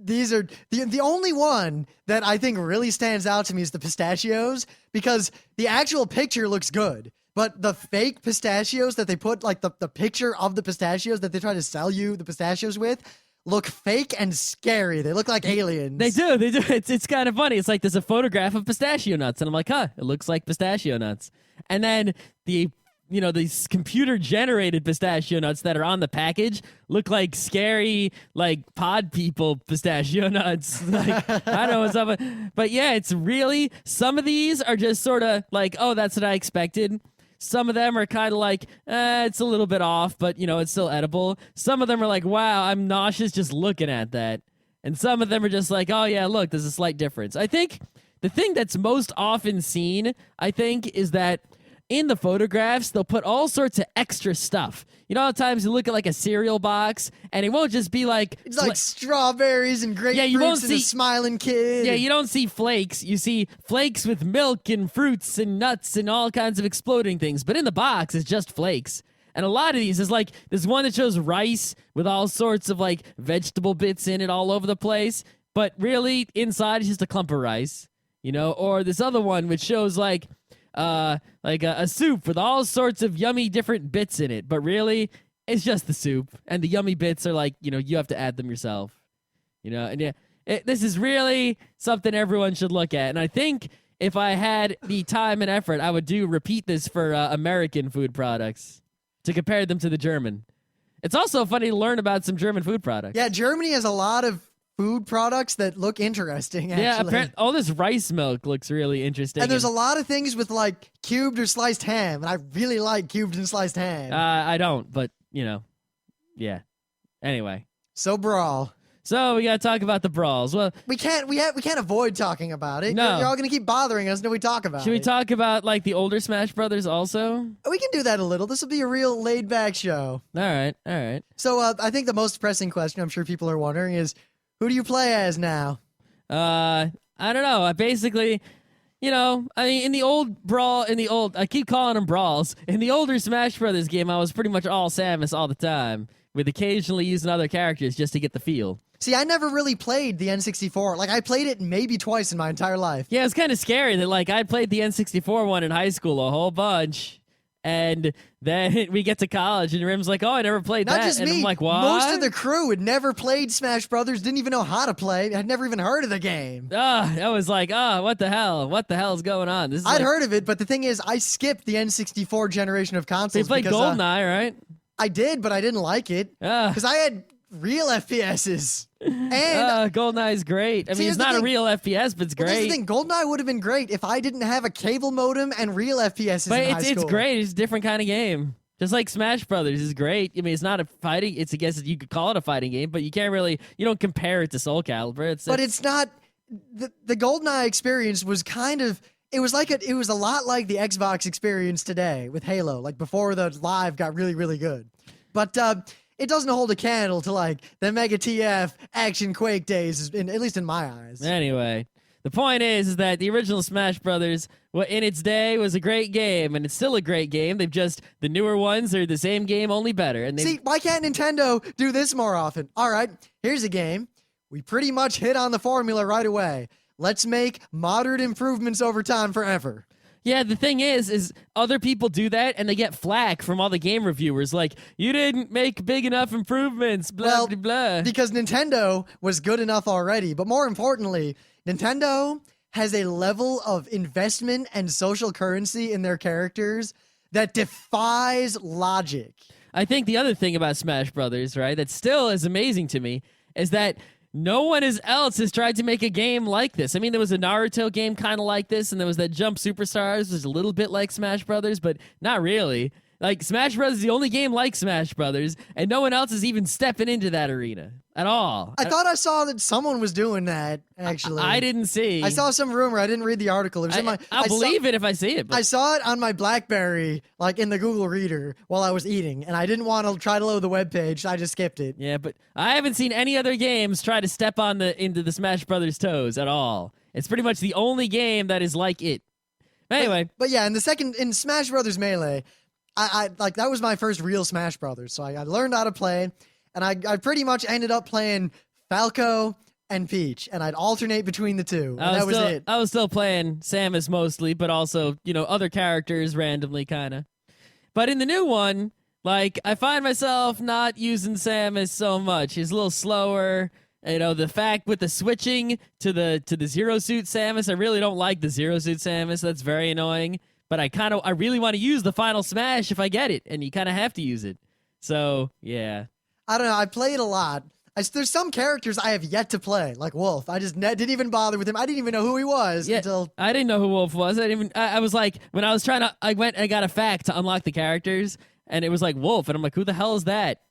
These are the only one that I think really stands out to me is the pistachios, because the actual picture looks good. But the fake pistachios that they put, like the picture of the pistachios that they try to sell you the pistachios with, look fake and scary. They look like aliens. They do. It's kind of funny. It's like there's a photograph of pistachio nuts, and I'm like, it looks like pistachio nuts. And then these computer-generated pistachio nuts that are on the package look like scary, like pod people pistachio nuts. Like, I don't know what's up. But yeah, it's really, some of these are just sort of like, oh, that's what I expected. Some of them are kind of like, it's a little bit off, but, it's still edible. Some of them are like, wow, I'm nauseous just looking at that. And some of them are just like, oh, yeah, look, there's a slight difference. I think the thing that's most often seen, is that in the photographs, they'll put all sorts of extra stuff. All the times you look at like a cereal box, and it won't just be like... It's like strawberries and grapefruits and a smiling kid. Yeah, you don't see flakes. You see flakes with milk and fruits and nuts and all kinds of exploding things. But in the box, it's just flakes. And a lot of these is like, there's one that shows rice with all sorts of like vegetable bits in it all over the place. But really, inside is just a clump of rice. Or this other one which shows like a soup with all sorts of yummy different bits in it, but really it's just the soup, and the yummy bits are like, you have to add them yourself, and yeah, this is really something everyone should look at. And I think if I had the time and effort, I would repeat this for American food products to compare them to the German. It's also funny to learn about some German food products. Yeah, Germany has a lot of food products that look interesting, actually. Yeah, all this rice milk looks really interesting. And there's a lot of things with, like, cubed or sliced ham, and I really like cubed and sliced ham. I don't, but, yeah. Anyway. So, Brawl. So, we gotta talk about the brawls. Well, we can't avoid talking about it. No. You're all gonna keep bothering us until we talk about it. Should we talk about, like, the older Smash Brothers also? We can do that a little. This will be a real laid-back show. All right. So, I think the most pressing question I'm sure people are wondering is, who do you play as now? I don't know. I basically, in the old Brawl, I keep calling them Brawls. In the older Smash Brothers game, I was pretty much all Samus all the time, with occasionally using other characters just to get the feel. See, I never really played the N64. Like, I played it maybe twice in my entire life. Yeah, it's kind of scary that, like, I played the N64 one in high school a whole bunch. And then we get to college, and Rim's like, I never played that. Not just and me. I'm like, what? Most of the crew had never played Smash Brothers, didn't even know how to play, had never even heard of the game. I was like, what the hell? What the hell is going on? This is I'd heard of it, but the thing is, I skipped the N64 generation of consoles. They played GoldenEye, right? I did, but I didn't like it Ah. because I had real FPSs. And GoldenEye's great. I See, mean, here's it's the not a thing. real FPS, but it's well, that's the great. thing. GoldenEye would have been great if I didn't have a cable modem and real FPSs But in high school. it's great. It's a different kind of game. Just like Smash Brothers is great. I mean, it's not a fighting. I guess you could call it a fighting game, but you don't compare it to Soul Calibur. But it's not. The GoldenEye experience was kind of. It was a lot like the Xbox experience today with Halo, like before the live got really, really good. But it doesn't hold a candle to like the Mega TF Action Quake days, at least in my eyes. Anyway, the point is that the original Smash Brothers, in its day, was a great game, and it's still a great game. The newer ones are the same game, only better. And See, why can't Nintendo do this more often? All right, here's a game. We pretty much hit on the formula right away. Let's make moderate improvements over time forever. Yeah, the thing is other people do that and they get flack from all the game reviewers, like, you didn't make big enough improvements, blah, blah, blah. Because Nintendo was good enough already, but more importantly, Nintendo has a level of investment and social currency in their characters that defies logic. I think the other thing about Smash Brothers, right, that still is amazing to me, is that no one else has tried to make a game like this. I mean, there was a Naruto game kind of like this, and there was that Jump Superstars, which was a little bit like Smash Brothers, but not really. Like, Smash Brothers is the only game like Smash Brothers, and no one else is even stepping into that arena at all. I thought I saw that someone was doing that, actually. I didn't see. I saw some rumor. I didn't read the article. It was in my. I'll believe it if I see it. But I saw it on my BlackBerry, like in the Google Reader, while I was eating, and I didn't want to try to load the webpage, so I just skipped it. yeah, but I haven't seen any other games try to step into the Smash Brothers toes at all. It's pretty much the only game that is like it. Anyway. But yeah, in Smash Brothers Melee, I like that was my first real Smash Brothers, so I learned how to play, and I pretty much ended up playing Falco and Peach, and I'd alternate between the two. And that was it. I was still playing Samus mostly, but also, other characters randomly, kind of. But in the new one, like, I find myself not using Samus so much. She's a little slower. The fact with the switching to the Zero Suit Samus, I really don't like the Zero Suit Samus. That's very annoying. But I really want to use the final Smash if I get it, and you kind of have to use it. So, yeah. I don't know. I played a lot. There's some characters I have yet to play, like Wolf. I just didn't even bother with him. I didn't even know who he was until... I didn't know who Wolf was. I was like, when I was I went and got a fact to unlock the characters, and it was like Wolf, and I'm like, who the hell is that?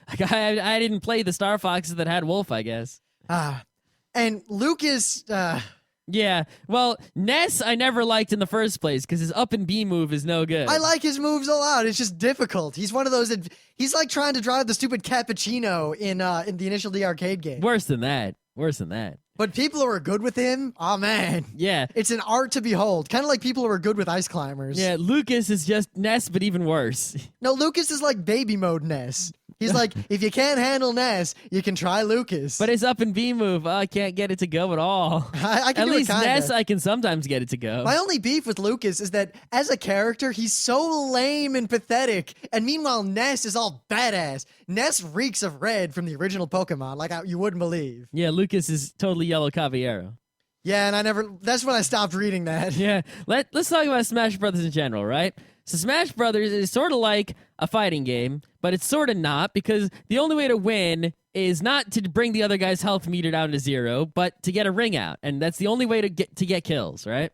Like, I didn't play the Star Foxes that had Wolf, I guess. And Lucas... Yeah, well, Ness I never liked in the first place because his up and B move is no good. I like his moves a lot. It's just difficult. He's one of those... He's like trying to drive the stupid cappuccino in the Initial D arcade game. Worse than that. But people who are good with him, oh man. Yeah. It's an art to behold. Kind of like people who are good with ice climbers. Yeah, Lucas is just Ness, but even worse. No, Lucas is like baby mode Ness. He's like, if you can't handle Ness, you can try Lucas. But his up and B move, I can't get it to go at all. I can at do least it kinda. Ness, I can sometimes get it to go. My only beef with Lucas is that as a character, he's so lame and pathetic. And meanwhile, Ness is all badass. Ness reeks of red from the original Pokemon, like you wouldn't believe. Yeah, Lucas is totally Yellow Caballero. Yeah, and that's when I stopped reading that. Yeah, let's talk about Smash Brothers in general, right? So Smash Brothers is sort of like a fighting game, but it's sort of not, because the only way to win is not to bring the other guy's health meter down to 0, but to get a ring out, and that's the only way to get kills, right?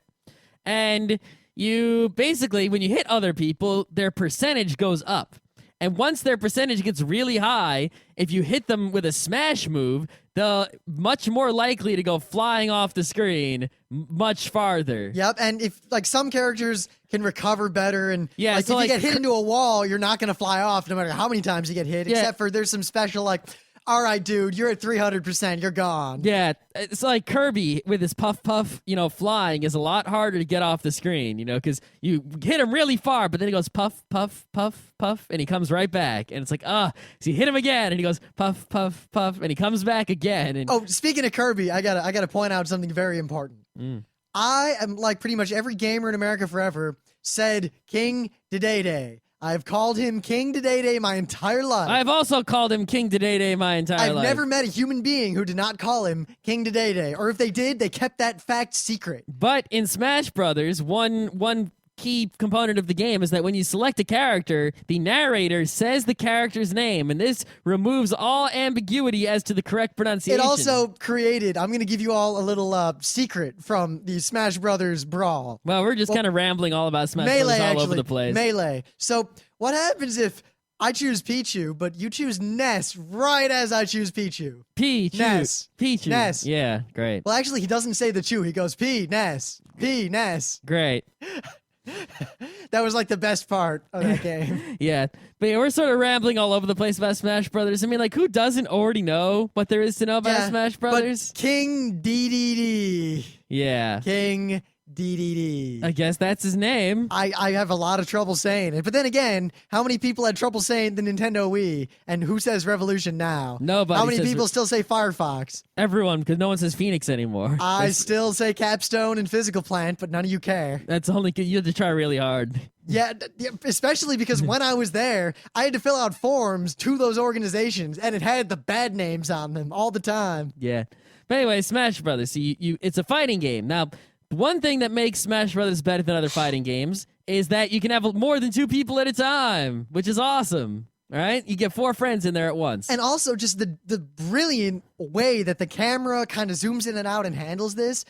And you basically, when you hit other people, their percentage goes up. And once their percentage gets really high, if you hit them with a smash move, they're much more likely to go flying off the screen much farther. Yep, and if like some characters can recover better, and yeah, like so if you get hit into a wall, you're not gonna fly off no matter how many times you get hit, Yeah. except for there's some special like, all right, dude, you're at 300%, you're gone. Yeah, it's like Kirby with his puff, flying is a lot harder to get off the screen, because you hit him really far, but then he goes puff, puff, puff, puff, and he comes right back. And it's like, so you hit him again, and he goes puff, puff, puff, and he comes back again. And Oh, speaking of Kirby, I gotta point out something very important. I am like pretty much every gamer in America forever said King Dedede. I've called him King Dedede my entire life. I've also called him King Dedede my entire life. I've never met a human being who did not call him King Dedede, or if they did, they kept that fact secret. But in Smash Brothers, one key component of the game is that when you select a character, the narrator says the character's name, and this removes all ambiguity as to the correct pronunciation. It also created, I'm going to give you all a little secret from the Smash Brothers Brawl. Well, we're just kind of rambling all about Smash Melee, Brothers all over the place. Melee. So what happens if I choose Pichu, but you choose Ness right as I choose Pichu? Ness. Pichu. Ness. Yeah, great. Well, actually, he doesn't say the Chew. He goes Ness. Ness. Great. That was like the best part of that game. Yeah. But yeah, we're sort of rambling all over the place about Smash Brothers. I mean, like, who doesn't already know what there is to know about Smash Brothers? But King DDD. Yeah. King DDD. I guess that's his name. I have a lot of trouble saying it. But then again, how many people had trouble saying the Nintendo Wii? And who says Revolution now? Nobody. How many people still say Firefox? Everyone, because no one says Phoenix anymore. I still say Capstone and Physical Plant, but none of you care. That's only you have to try really hard. Yeah, especially because when I was there, I had to fill out forms to those organizations, and it had the bad names on them all the time. Yeah. But anyway, Smash Brothers. So it's a fighting game. Now, one thing that makes Smash Brothers better than other fighting games is that you can have more than 2 people at a time, which is awesome. All right? You get 4 friends in there at once. And also just the brilliant way that the camera kind of zooms in and out and handles this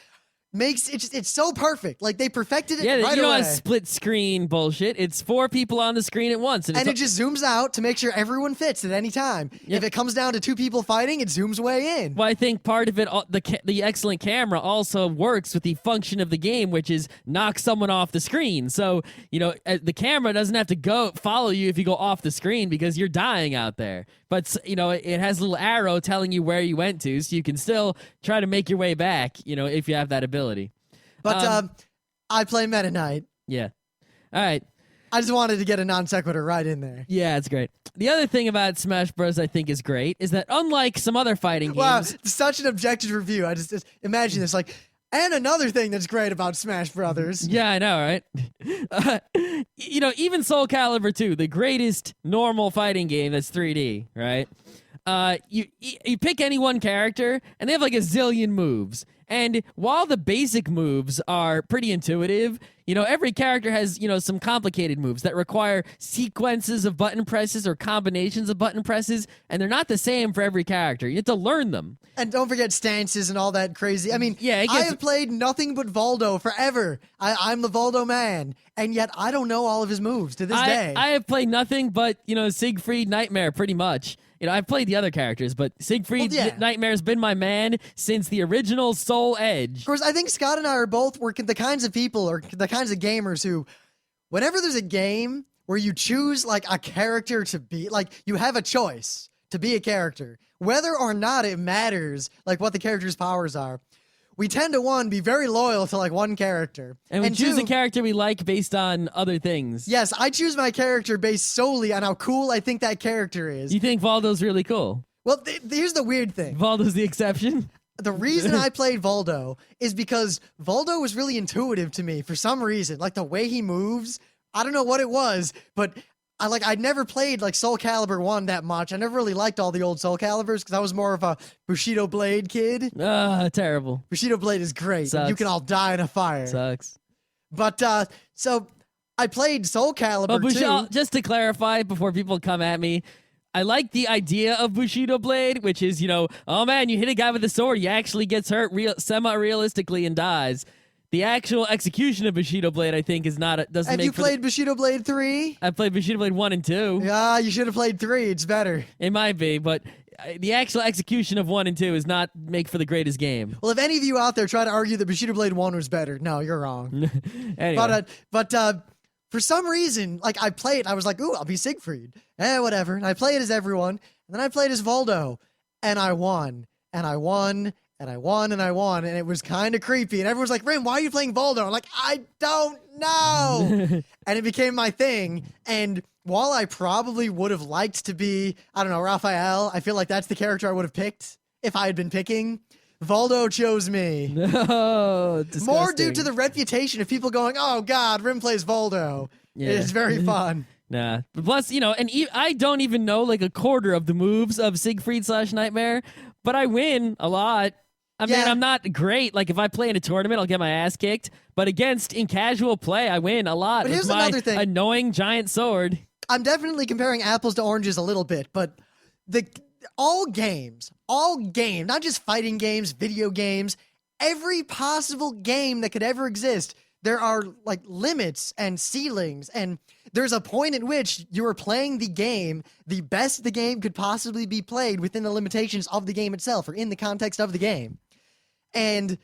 makes it's so perfect. Like they perfected it right away. You don't have split screen bullshit. It's 4 people on the screen at once. And it just zooms out to make sure everyone fits at any time. If it comes down to 2 people fighting, it zooms way in. Well, I think part of it, the excellent camera also works with the function of the game, which is knock someone off the screen. So, the camera doesn't have to go follow you if you go off the screen because you're dying out there. But, it has a little arrow telling you where you went to, so you can still try to make your way back, if you have that ability. But I play Meta Knight. Yeah. All right. I just wanted to get a non sequitur right in there. Yeah, it's great. The other thing about Smash Bros. I think is great is that unlike some other fighting games... Wow, such an objective review. I just imagine this, like... And another thing that's great about Smash Brothers. Yeah, I know, right? Even Soul Calibur 2, the greatest normal fighting game that's 3D, right? You pick any one character, and they have like a zillion moves. And while the basic moves are pretty intuitive, every character has, some complicated moves that require sequences of button presses or combinations of button presses, and they're not the same for every character. You have to learn them. And don't forget stances and all that crazy. I mean, yeah, I have played nothing but Voldo forever. I'm the Voldo man, and yet I don't know all of his moves to this day. I have played nothing but, Siegfried Nightmare pretty much. I've played the other characters, but Siegfried Nightmare's been my man since the original Soul Edge. Of course, I think Scott and I are both the kinds of people or the kinds of gamers who, whenever there's a game where you choose like a character to be, like you have a choice to be a character, whether or not it matters, like what the character's powers are, we tend to, 1, be very loyal to like one character. And we choose a character we like based on other things. Yes, I choose my character based solely on how cool I think that character is. You think Voldo's really cool? Well, here's the weird thing. Voldo's the exception? The reason I played Voldo is because Voldo was really intuitive to me for some reason. Like the way he moves, I don't know what it was, but I'd never played like Soul Calibur 1 that much. I never really liked all the old Soul Caliburs because I was more of a Bushido Blade kid. Terrible. Bushido Blade is great. You can all die in a fire. Sucks. But so I played Soul Calibur too. Just to clarify before people come at me, I like the idea of Bushido Blade, which is, oh man, you hit a guy with a sword, he actually gets hurt semi-realistically and dies. The actual execution of Bushido Blade, I think, doesn't make. Have you played Bushido Blade 3? I played Bushido Blade 1 and 2. Yeah, you should have played 3. It's better. It might be, but the actual execution of 1 and 2 is not make for the greatest game. Well, if any of you out there try to argue that Bushido Blade 1 was better, no, you're wrong. Anyway. But for some reason, like I played, I was like, ooh, I'll be Siegfried. Whatever. And I played as everyone, and then I played as Voldo, and I won, and I won. And I won, and I won, and it was kind of creepy. And everyone's like, Rim, why are you playing Voldo? I'm like, I don't know. And it became my thing. And while I probably would have liked to be, I don't know, Raphael, I feel like that's the character I would have picked if I had been picking. Voldo chose me. No, disgusting. More due to the reputation of people going, oh, God, Rim plays Voldo. Yeah. It's very fun. Nah. But plus, I don't even know like a quarter of the moves of Siegfried / Nightmare, but I win a lot. I mean, I'm not great. Like, if I play in a tournament, I'll get my ass kicked. But in casual play, I win a lot. But here's with my another thing. Annoying giant sword. I'm definitely comparing apples to oranges a little bit, but all games, not just fighting games, video games, every possible game that could ever exist, there are like limits and ceilings, and there's a point at which you are playing the game the best the game could possibly be played within the limitations of the game itself or in the context of the game. And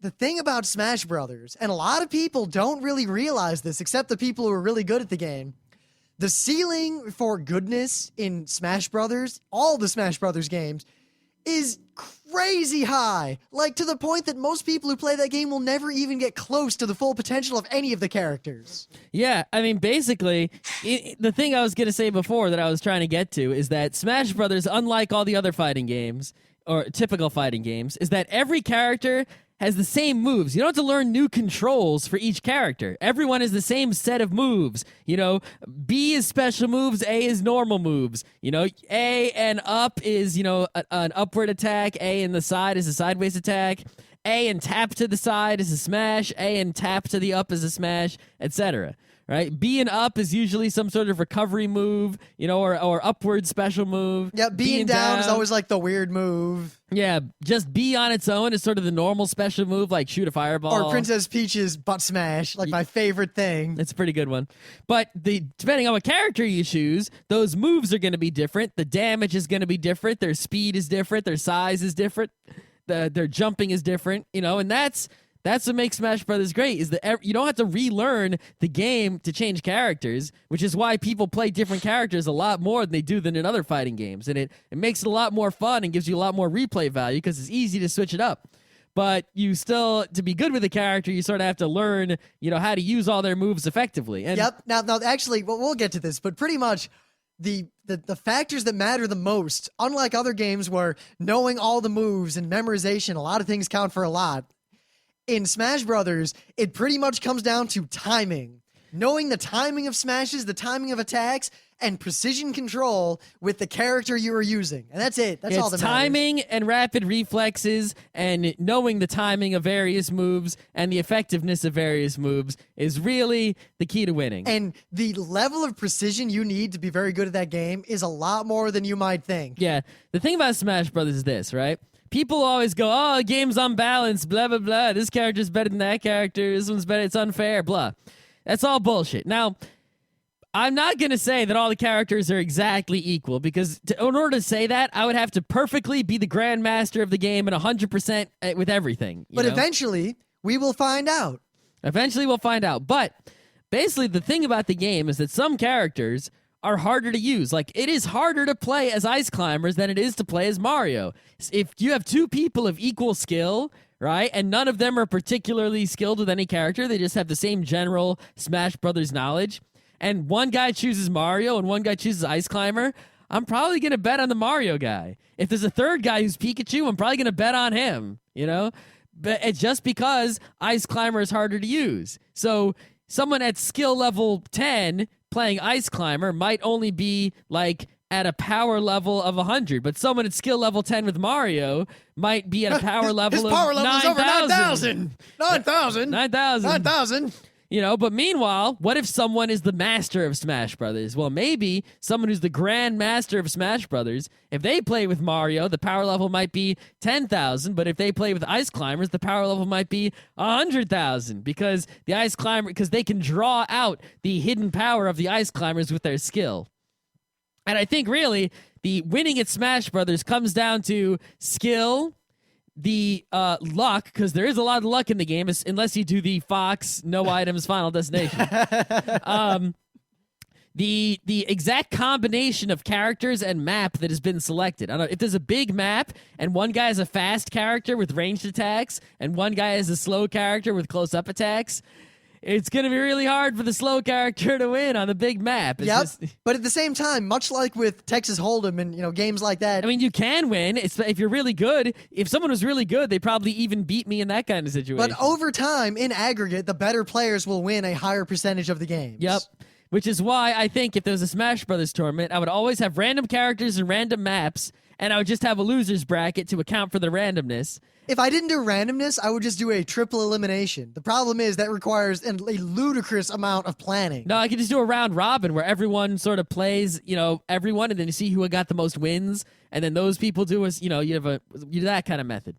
the thing about Smash Brothers, and a lot of people don't really realize this except the people who are really good at the game, the ceiling for goodness in Smash Brothers, all the Smash Brothers games, is crazy high. Like, to the point that most people who play that game will never even get close to the full potential of any of the characters. Yeah, I mean, basically, the thing I was going to say before that I was trying to get to is that Smash Brothers, unlike all the other fighting games, or typical fighting games, is that every character has the same moves. You don't have to learn new controls for each character. Everyone has the same set of moves. You know, B is special moves, A is normal moves. You know, A and up is, you know, an upward attack. A and the side is a sideways attack. A and tap to the side is a smash. A and tap to the up is a smash, etc. Right? B and up is usually some sort of recovery move, you know, or upward special move. Yeah, B and down is always like the weird move. Yeah, just B on its own is sort of the normal special move, like shoot a fireball. Or Princess Peach's butt smash, like my favorite thing. It's a pretty good one. But depending on what character you choose, those moves are going to be different. The damage is going to be different. Their speed is different. Their size is different. Their jumping is different, you know, and that's what makes Smash Brothers great, is that you don't have to relearn the game to change characters, which is why people play different characters a lot more than they do than in other fighting games. And it makes it a lot more fun and gives you a lot more replay value because it's easy to switch it up. But you still, to be good with a character, you sort of have to learn, you know, how to use all their moves effectively. And yep. Now, actually, we'll get to this, but pretty much the factors that matter the most, unlike other games where knowing all the moves and memorization, a lot of things count for a lot. In Smash Brothers, it pretty much comes down to timing. Knowing the timing of smashes, the timing of attacks, and precision control with the character you are using. And that's it. That's all that matters. Timing and rapid reflexes and knowing the timing of various moves and the effectiveness of various moves is really the key to winning. And the level of precision you need to be very good at that game is a lot more than you might think. Yeah. The thing about Smash Brothers is this, right? People always go, oh, the game's unbalanced, blah, blah, blah. This character's better than that character. This one's better. It's unfair, blah. That's all bullshit. Now, I'm not going to say that all the characters are exactly equal because in order to say that, I would have to perfectly be the grandmaster of the game and 100% with everything. But eventually, we will find out. Eventually, we'll find out. But basically, the thing about the game is that some characters are harder to use. Like, it is harder to play as Ice Climbers than it is to play as Mario. If you have two people of equal skill, right, and none of them are particularly skilled with any character, they just have the same general Smash Brothers knowledge, and one guy chooses Mario and one guy chooses Ice Climber, I'm probably going to bet on the Mario guy. If there's a third guy who's Pikachu, I'm probably going to bet on him, you know? But it's just because Ice Climber is harder to use. So someone at skill level 10 playing Ice Climber might only be like at a power level of 100, but someone at skill level 10 with Mario might be at a power level His of power level is over 9,000. 9,000. 9,000. You know, but meanwhile, what if someone is the master of Smash Brothers? Well, maybe someone who's the grand master of Smash Brothers, if they play with Mario, the power level might be 10,000, but if they play with Ice Climbers, the power level might be 100,000 because they can draw out the hidden power of the Ice Climbers with their skill. And I think really the winning at Smash Brothers comes down to skill, the luck, because there is a lot of luck in the game, unless you do the Fox no items final destination. The exact combination of characters and map that has been selected. I don't know if there's a big map and one guy is a fast character with ranged attacks and one guy is a slow character with close-up attacks. It's going to be really hard for the slow character to win on the big map. But at the same time, much like with Texas Hold'em and games like that. I mean, you can win if you're really good. If someone was really good, they probably even beat me in that kind of situation. But over time, in aggregate, the better players will win a higher percentage of the games. Yep. Which is why I think if there was a Smash Brothers tournament, I would always have random characters and random maps, and I would just have a loser's bracket to account for the randomness. If I didn't do randomness, I would just do a triple elimination. The problem is that requires a ludicrous amount of planning. No, I could just do a round robin where everyone sort of plays, everyone, and then you see who got the most wins, and then those people do you do that kind of method.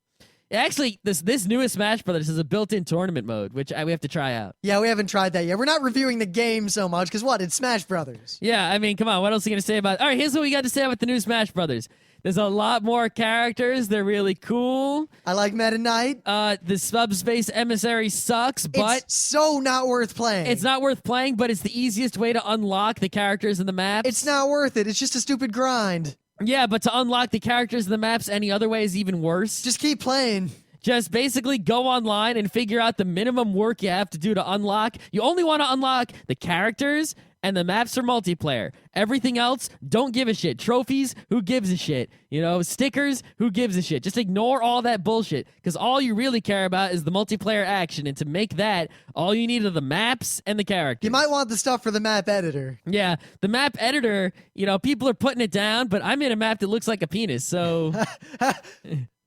Actually, this newest Smash Brothers has a built-in tournament mode, which we have to try out. Yeah, we haven't tried that yet. We're not reviewing the game so much, because it's Smash Brothers. Yeah, I mean, come on, what else are you going to say about it? All right, here's what we got to say about the new Smash Brothers. There's a lot more characters. They're really cool. I like Meta Knight. The Subspace Emissary sucks, but... It's so not worth playing. It's not worth playing, but it's the easiest way to unlock the characters in the maps. It's not worth it. It's just a stupid grind. Yeah, but to unlock the characters in the maps any other way is even worse. Just keep playing. Just basically go online and figure out the minimum work you have to do to unlock. You only want to unlock the characters and the maps for multiplayer. Everything else, don't give a shit. Trophies, who gives a shit? Stickers, who gives a shit? Just ignore all that bullshit, because all you really care about is the multiplayer action, and to make that, all you need are the maps and the characters. You might want the stuff for the map editor. Yeah, the map editor, people are putting it down, but I made a map that looks like a penis, so...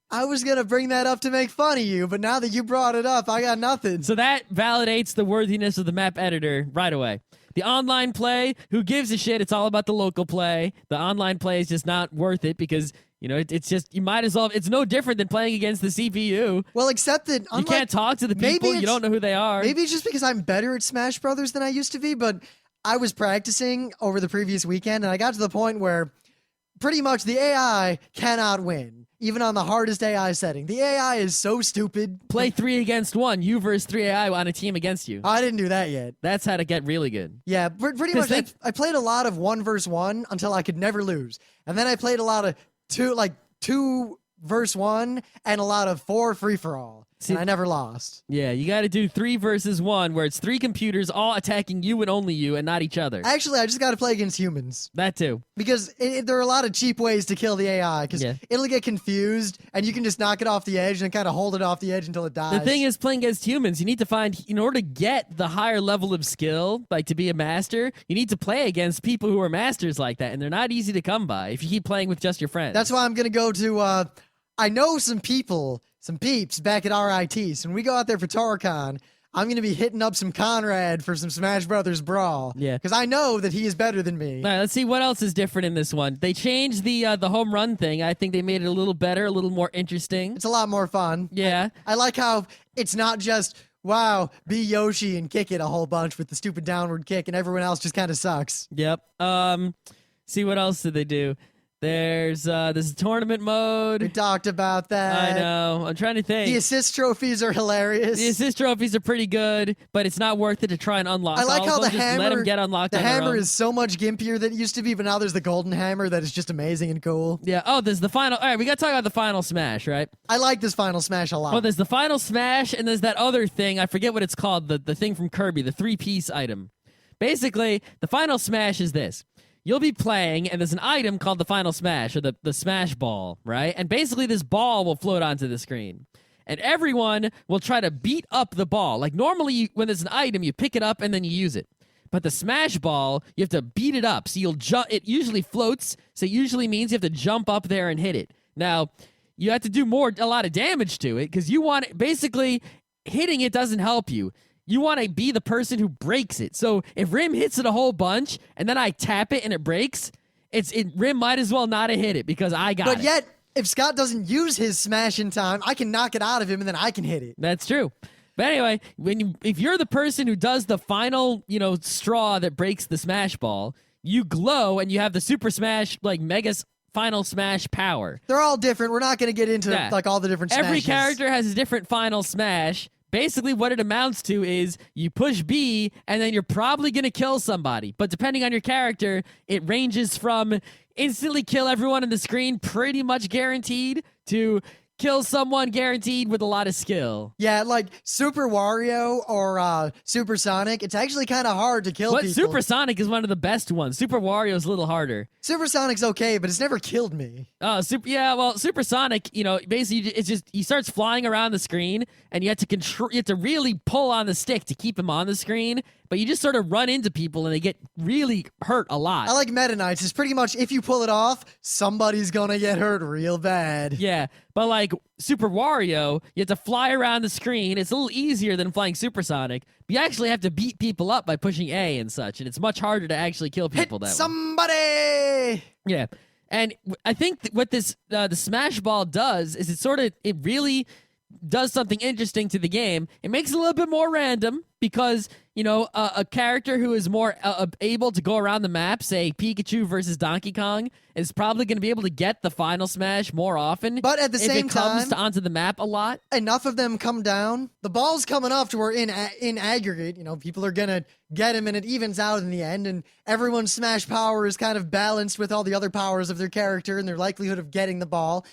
I was going to bring that up to make fun of you, but now that you brought it up, I got nothing. So that validates the worthiness of the map editor right away. The online play, who gives a shit? It's all about the local play. The online play is just not worth it because, it's just, you might as well, it's no different than playing against the CPU. Well, except that you can't talk to the people, you don't know who they are. Maybe it's just because I'm better at Smash Brothers than I used to be, but I was practicing over the previous weekend, and I got to the point where pretty much the AI cannot win. Even on the hardest AI setting. The AI is so stupid. Play 3 against 1. You versus 3 AI on a team against you. I didn't do that yet. That's how to get really good. Yeah, pretty much. I played a lot of 1 versus 1 until I could never lose. And then I played a lot of 2 versus 1 and a lot of 4 free-for-all. And I never lost. Yeah, you got to do 3 versus 1 where it's 3 computers all attacking you and only you and not each other. Actually, I just got to play against humans. That too. Because there are a lot of cheap ways to kill the AI because it'll get confused and you can just knock it off the edge and kind of hold it off the edge until it dies. The thing is, playing against humans, you need to find, in order to get the higher level of skill, like to be a master, you need to play against people who are masters like that, and they're not easy to come by if you keep playing with just your friends. That's why I'm going to go to, I know some peeps back at RIT. So when we go out there for TorCon, I'm going to be hitting up some Conrad for some Smash Brothers Brawl. Yeah. Because I know that he is better than me. All right, let's see what else is different in this one. They changed the home run thing. I think they made it a little better, a little more interesting. It's a lot more fun. Yeah. I like how it's not just, wow, be Yoshi and kick it a whole bunch with the stupid downward kick and everyone else just kind of sucks. Yep. See what else did they do? There's this tournament mode. We talked about that. I know. I'm trying to think. The assist trophies are hilarious. The assist trophies are pretty good, but it's not worth it to try and unlock. I like all how of them. the Just hammer. let them get unlocked. The on their hammer own. is so much gimpier than it used to be, but now there's the golden hammer that is just amazing and cool. Yeah. Oh, there's the final. All right, we got to talk about the final smash, right? I like this final smash a lot. Well, there's the final smash, and there's that other thing. I forget what it's called. The thing from Kirby, the 3-piece item. Basically, the final smash is this. You'll be playing, and there's an item called the Final Smash, or the Smash Ball, right? And basically, this ball will float onto the screen. And everyone will try to beat up the ball. Like, normally, when there's an item, you pick it up and then you use it. But the Smash Ball, you have to beat it up. So you'll jump. It usually floats, so it usually means you have to jump up there and hit it. Now, you have to do a lot of damage to it, because you want it, basically, hitting it doesn't help you. You want to be the person who breaks it. So if Rim hits it a whole bunch and then I tap it and it breaks, Rim might as well not have hit it because I got it. But yet, if Scott doesn't use his smash in time, I can knock it out of him and then I can hit it. That's true. But anyway, if you're the person who does the final, straw that breaks the Smash Ball, you glow and you have the Super Smash, Mega Final Smash power. They're all different. We're not going to get into all the different smashes. Every character has a different Final Smash. Basically, what it amounts to is you push B, and then you're probably going to kill somebody. But depending on your character, it ranges from instantly kill everyone on the screen, pretty much guaranteed, to kill someone guaranteed with a lot of skill. Yeah, like Super Wario or Super Sonic, it's actually kind of hard to kill people. Super Sonic is one of the best ones. Super Wario is a little harder. Super Sonic's okay, but it's never killed me. Super Sonic, basically it's just he starts flying around the screen and you have to really pull on the stick to keep him on the screen. but you just sort of run into people and they get really hurt a lot. I like Meta Knights. It's pretty much if you pull it off, somebody's gonna get hurt real bad. Yeah, but like Super Wario, you have to fly around the screen. It's a little easier than flying supersonic. But you actually have to beat people up by pushing A and such, and it's much harder to actually kill people that way. Somebody! Yeah. And I think what this the Smash Ball does is it really does something interesting to the game. It makes it a little bit more random because, a character who is more able to go around the map, say Pikachu versus Donkey Kong, is probably going to be able to get the final smash more often. But at the same if it comes time, onto the map a lot. Enough of them come down. The ball's coming up to where in aggregate, people are going to get him and it evens out in the end. And everyone's smash power is kind of balanced with all the other powers of their character and their likelihood of getting the ball.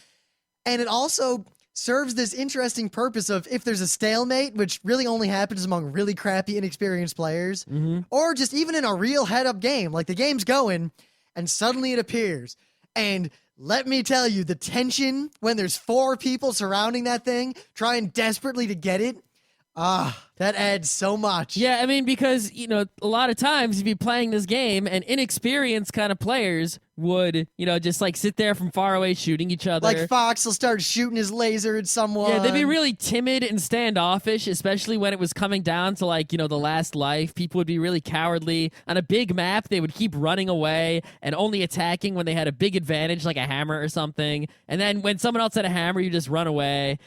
And it also serves this interesting purpose of if there's a stalemate, which really only happens among really crappy, inexperienced players, or just even in a real head-up game, like the game's going, and suddenly it appears. And let me tell you, the tension when there's 4 people surrounding that thing, trying desperately to get it, that adds so much. Yeah, I mean, because, a lot of times you'd be playing this game and inexperienced kind of players would, just like sit there from far away shooting each other. Like Fox will start shooting his laser at someone. Yeah, they'd be really timid and standoffish, especially when it was coming down to like, the last life. People would be really cowardly. On a big map, they would keep running away and only attacking when they had a big advantage, like a hammer or something. And then when someone else had a hammer, you just run away,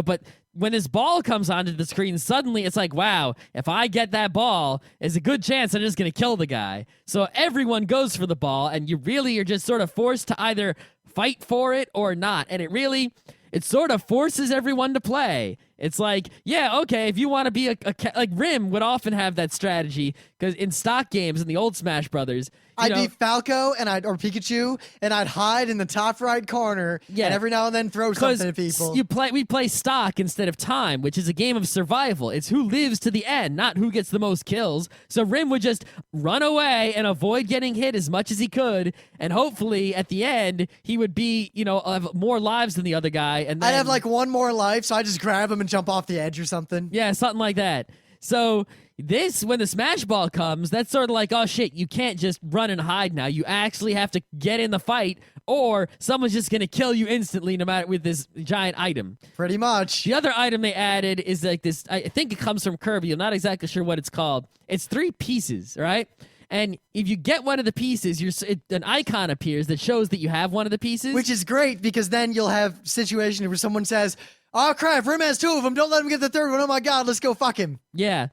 but when this ball comes onto the screen, suddenly it's like, wow, if I get that ball, there's a good chance I'm just going to kill the guy. So everyone goes for the ball, and you really are just sort of forced to either fight for it or not. And it sort of forces everyone to play. It's like, yeah, okay, if you want to be like Rim would often have that strategy, because in stock games in the old Smash Brothers, I'd be Falco or Pikachu, and I'd hide in the top right corner, and every now and then throw something at people. We play stock instead of time, which is a game of survival. It's who lives to the end, not who gets the most kills. So Rim would just run away and avoid getting hit as much as he could, and hopefully at the end he would be, have more lives than the other guy. And then, I'd have like one more life, so I just grab him and jump off the edge or something. Yeah, something like that. So when the Smash Ball comes, that's sort of like, oh shit, you can't just run and hide now. You actually have to get in the fight, or someone's just going to kill you instantly no matter with this giant item. Pretty much. The other item they added is like this, I think it comes from Kirby. I'm not exactly sure what it's called. It's 3 pieces, right? And if you get one of the pieces, an icon appears that shows that you have one of the pieces. Which is great, because then you'll have a situation where someone says, oh crap, Rim has 2 of them, don't let him get the 3rd one, oh my god, let's go fuck him. Yeah.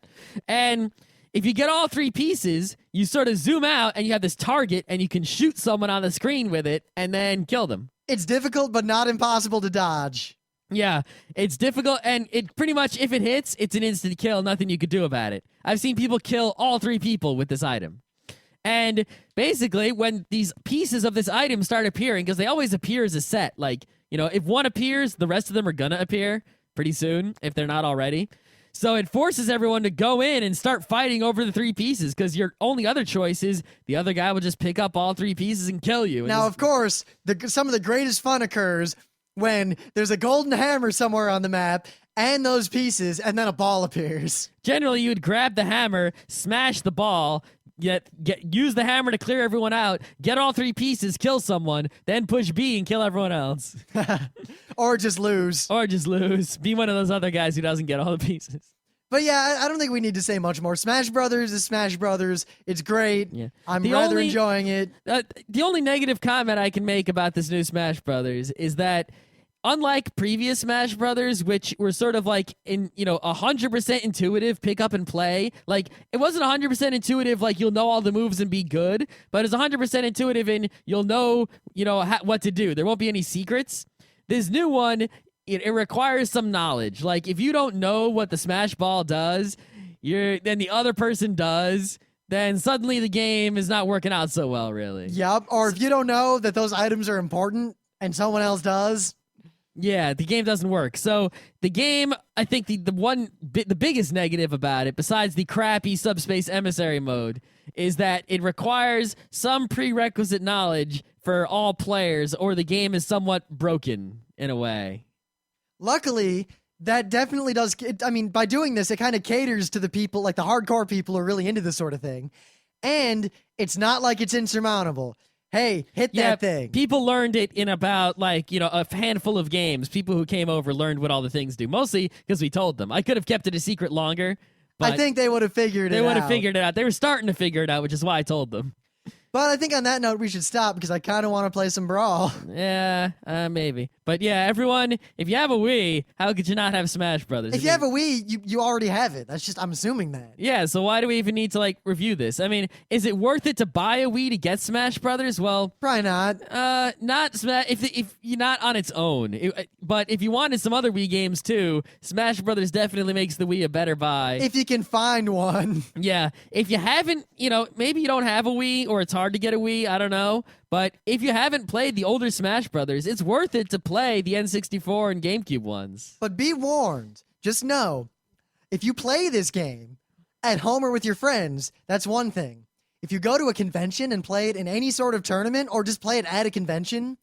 And if you get all 3 pieces, you sort of zoom out and you have this target and you can shoot someone on the screen with it and then kill them. It's difficult, but not impossible to dodge. Yeah, it's difficult, and it pretty much, if it hits, it's an instant kill, nothing you could do about it. I've seen people kill all 3 people with this item. And basically, when these pieces of this item start appearing, because they always appear as a set, like, if one appears, the rest of them are gonna appear pretty soon, if they're not already. So it forces everyone to go in and start fighting over the 3 pieces, because your only other choice is the other guy will just pick up all 3 pieces and kill you. Now, of course, some of the greatest fun occurs when there's a golden hammer somewhere on the map and those pieces, and then a ball appears. Generally, you would grab the hammer, smash the ball, use the hammer to clear everyone out, get all 3 pieces, kill someone, then push B and kill everyone else. Or just lose. Be one of those other guys who doesn't get all the pieces. But yeah, I don't think we need to say much more. Smash Brothers is Smash Brothers. It's great. Yeah. I'm rather enjoying it. The only negative comment I can make about this new Smash Brothers is that, unlike previous Smash Brothers, which were sort of like 100% intuitive pick up and play, like it wasn't 100% intuitive, like you'll know all the moves and be good, but it's 100% intuitive and you'll know, what to do. There won't be any secrets. This new one, it requires some knowledge. Like if you don't know what the Smash Ball does, then the other person does, then suddenly the game is not working out so well, really. Yep. Or if you don't know that those items are important and someone else does. Yeah, the game doesn't work. So the game, I think the biggest negative about it, besides the crappy Subspace Emissary mode, is that it requires some prerequisite knowledge for all players, or the game is somewhat broken in a way. Luckily, That definitely does. I mean, by doing this, it kind of caters to the people, like the hardcore people who are really into this sort of thing. And it's not like it's insurmountable. Hey, hit that thing. People learned it in about, like, a handful of games. People who came over learned what all the things do, mostly because we told them. I could have kept it a secret longer, but I think they would have figured it out. They would have figured it out. They were starting to figure it out, which is why I told them. But I think on that note, we should stop because I kind of want to play some Brawl. Yeah, maybe. But yeah, everyone, if you have a Wii, how could you not have Smash Brothers? If you have a Wii, you already have it. That's just, I'm assuming that. Yeah, so why do we even need to, like, review this? I mean, is it worth it to buy a Wii to get Smash Brothers? Well, probably not. Not Smash, if you're not on its own. But if you wanted some other Wii games too, Smash Brothers definitely makes the Wii a better buy. If you can find one. Yeah, if you haven't, maybe you don't have a Wii or it's hard to get a Wii, I don't know. But if you haven't played the older Smash Brothers, it's worth it to play the N64 and GameCube ones. But be warned. Just know, if you play this game at home or with your friends, that's one thing. If you go to a convention and play it in any sort of tournament or just play it at a convention,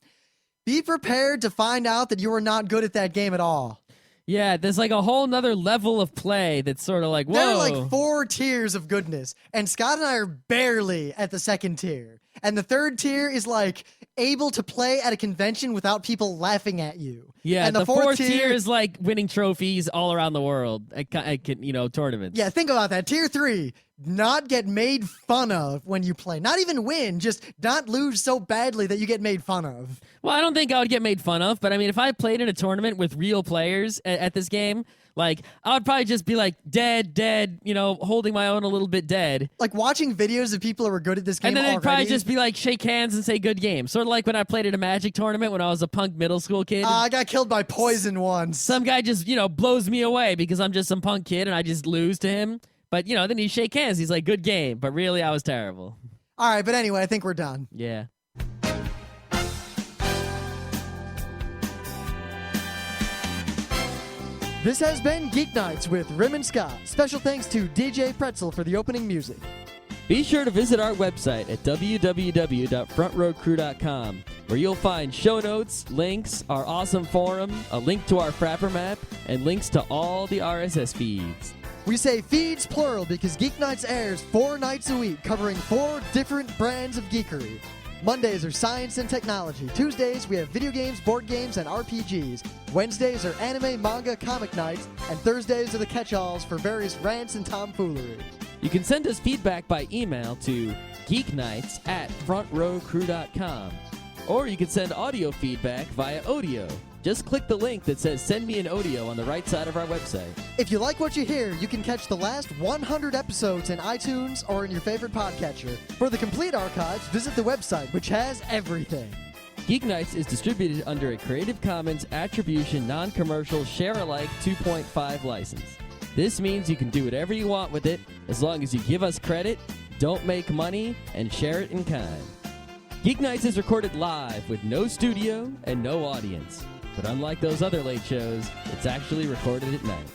be prepared to find out that you are not good at that game at all. Yeah, there's like a whole nother level of play that's sort of like, whoa. There are like 4 tiers of goodness, and Scott and I are barely at the 2nd tier. And the 3rd tier is like able to play at a convention without people laughing at you. Yeah, and the 4th tier is like winning trophies all around the world at tournaments. Yeah, think about that. Tier 3, not get made fun of when you play. Not even win, just not lose so badly that you get made fun of. Well, I don't think I would get made fun of, but I mean, if I played in a tournament with real players at this game, like, I would probably just be like, dead, holding my own a little bit dead. Like watching videos of people who are good at this game and then already. they'd probably just be like, shake hands and say good game. Sort of like when I played at a Magic tournament when I was a punk middle school kid. I got killed by poison once. Some guy just, blows me away because I'm just some punk kid and I just lose to him. But, then you shake hands. He's like, good game. But really, I was terrible. All right, but anyway, I think we're done. Yeah. This has been Geeknights with Rim and Scott. Special thanks to DJ Pretzel for the opening music. Be sure to visit our website at www.frontrowcrew.com, where you'll find show notes, links, our awesome forum, a link to our Frapper map, and links to all the RSS feeds. We say feeds plural because Geeknights airs 4 nights a week, covering 4 different brands of geekery. Mondays are science and technology. Tuesdays, we have video games, board games, and RPGs. Wednesdays are anime, manga, comic nights. And Thursdays are the catch-alls for various rants and tomfoolery. You can send us feedback by email to geeknights@frontrowcrew.com. Or you can send audio feedback via Audio. Just click the link that says Send Me an Audio on the right side of our website. If you like what you hear, you can catch the last 100 episodes in iTunes or in your favorite podcatcher. For the complete archives, visit the website, which has everything. Geeknights is distributed under a Creative Commons Attribution Non-Commercial Share-alike 2.5 license. This means you can do whatever you want with it as long as you give us credit, don't make money, and share it in kind. Geeknights is recorded live with no studio and no audience. But unlike those other late shows, it's actually recorded at night.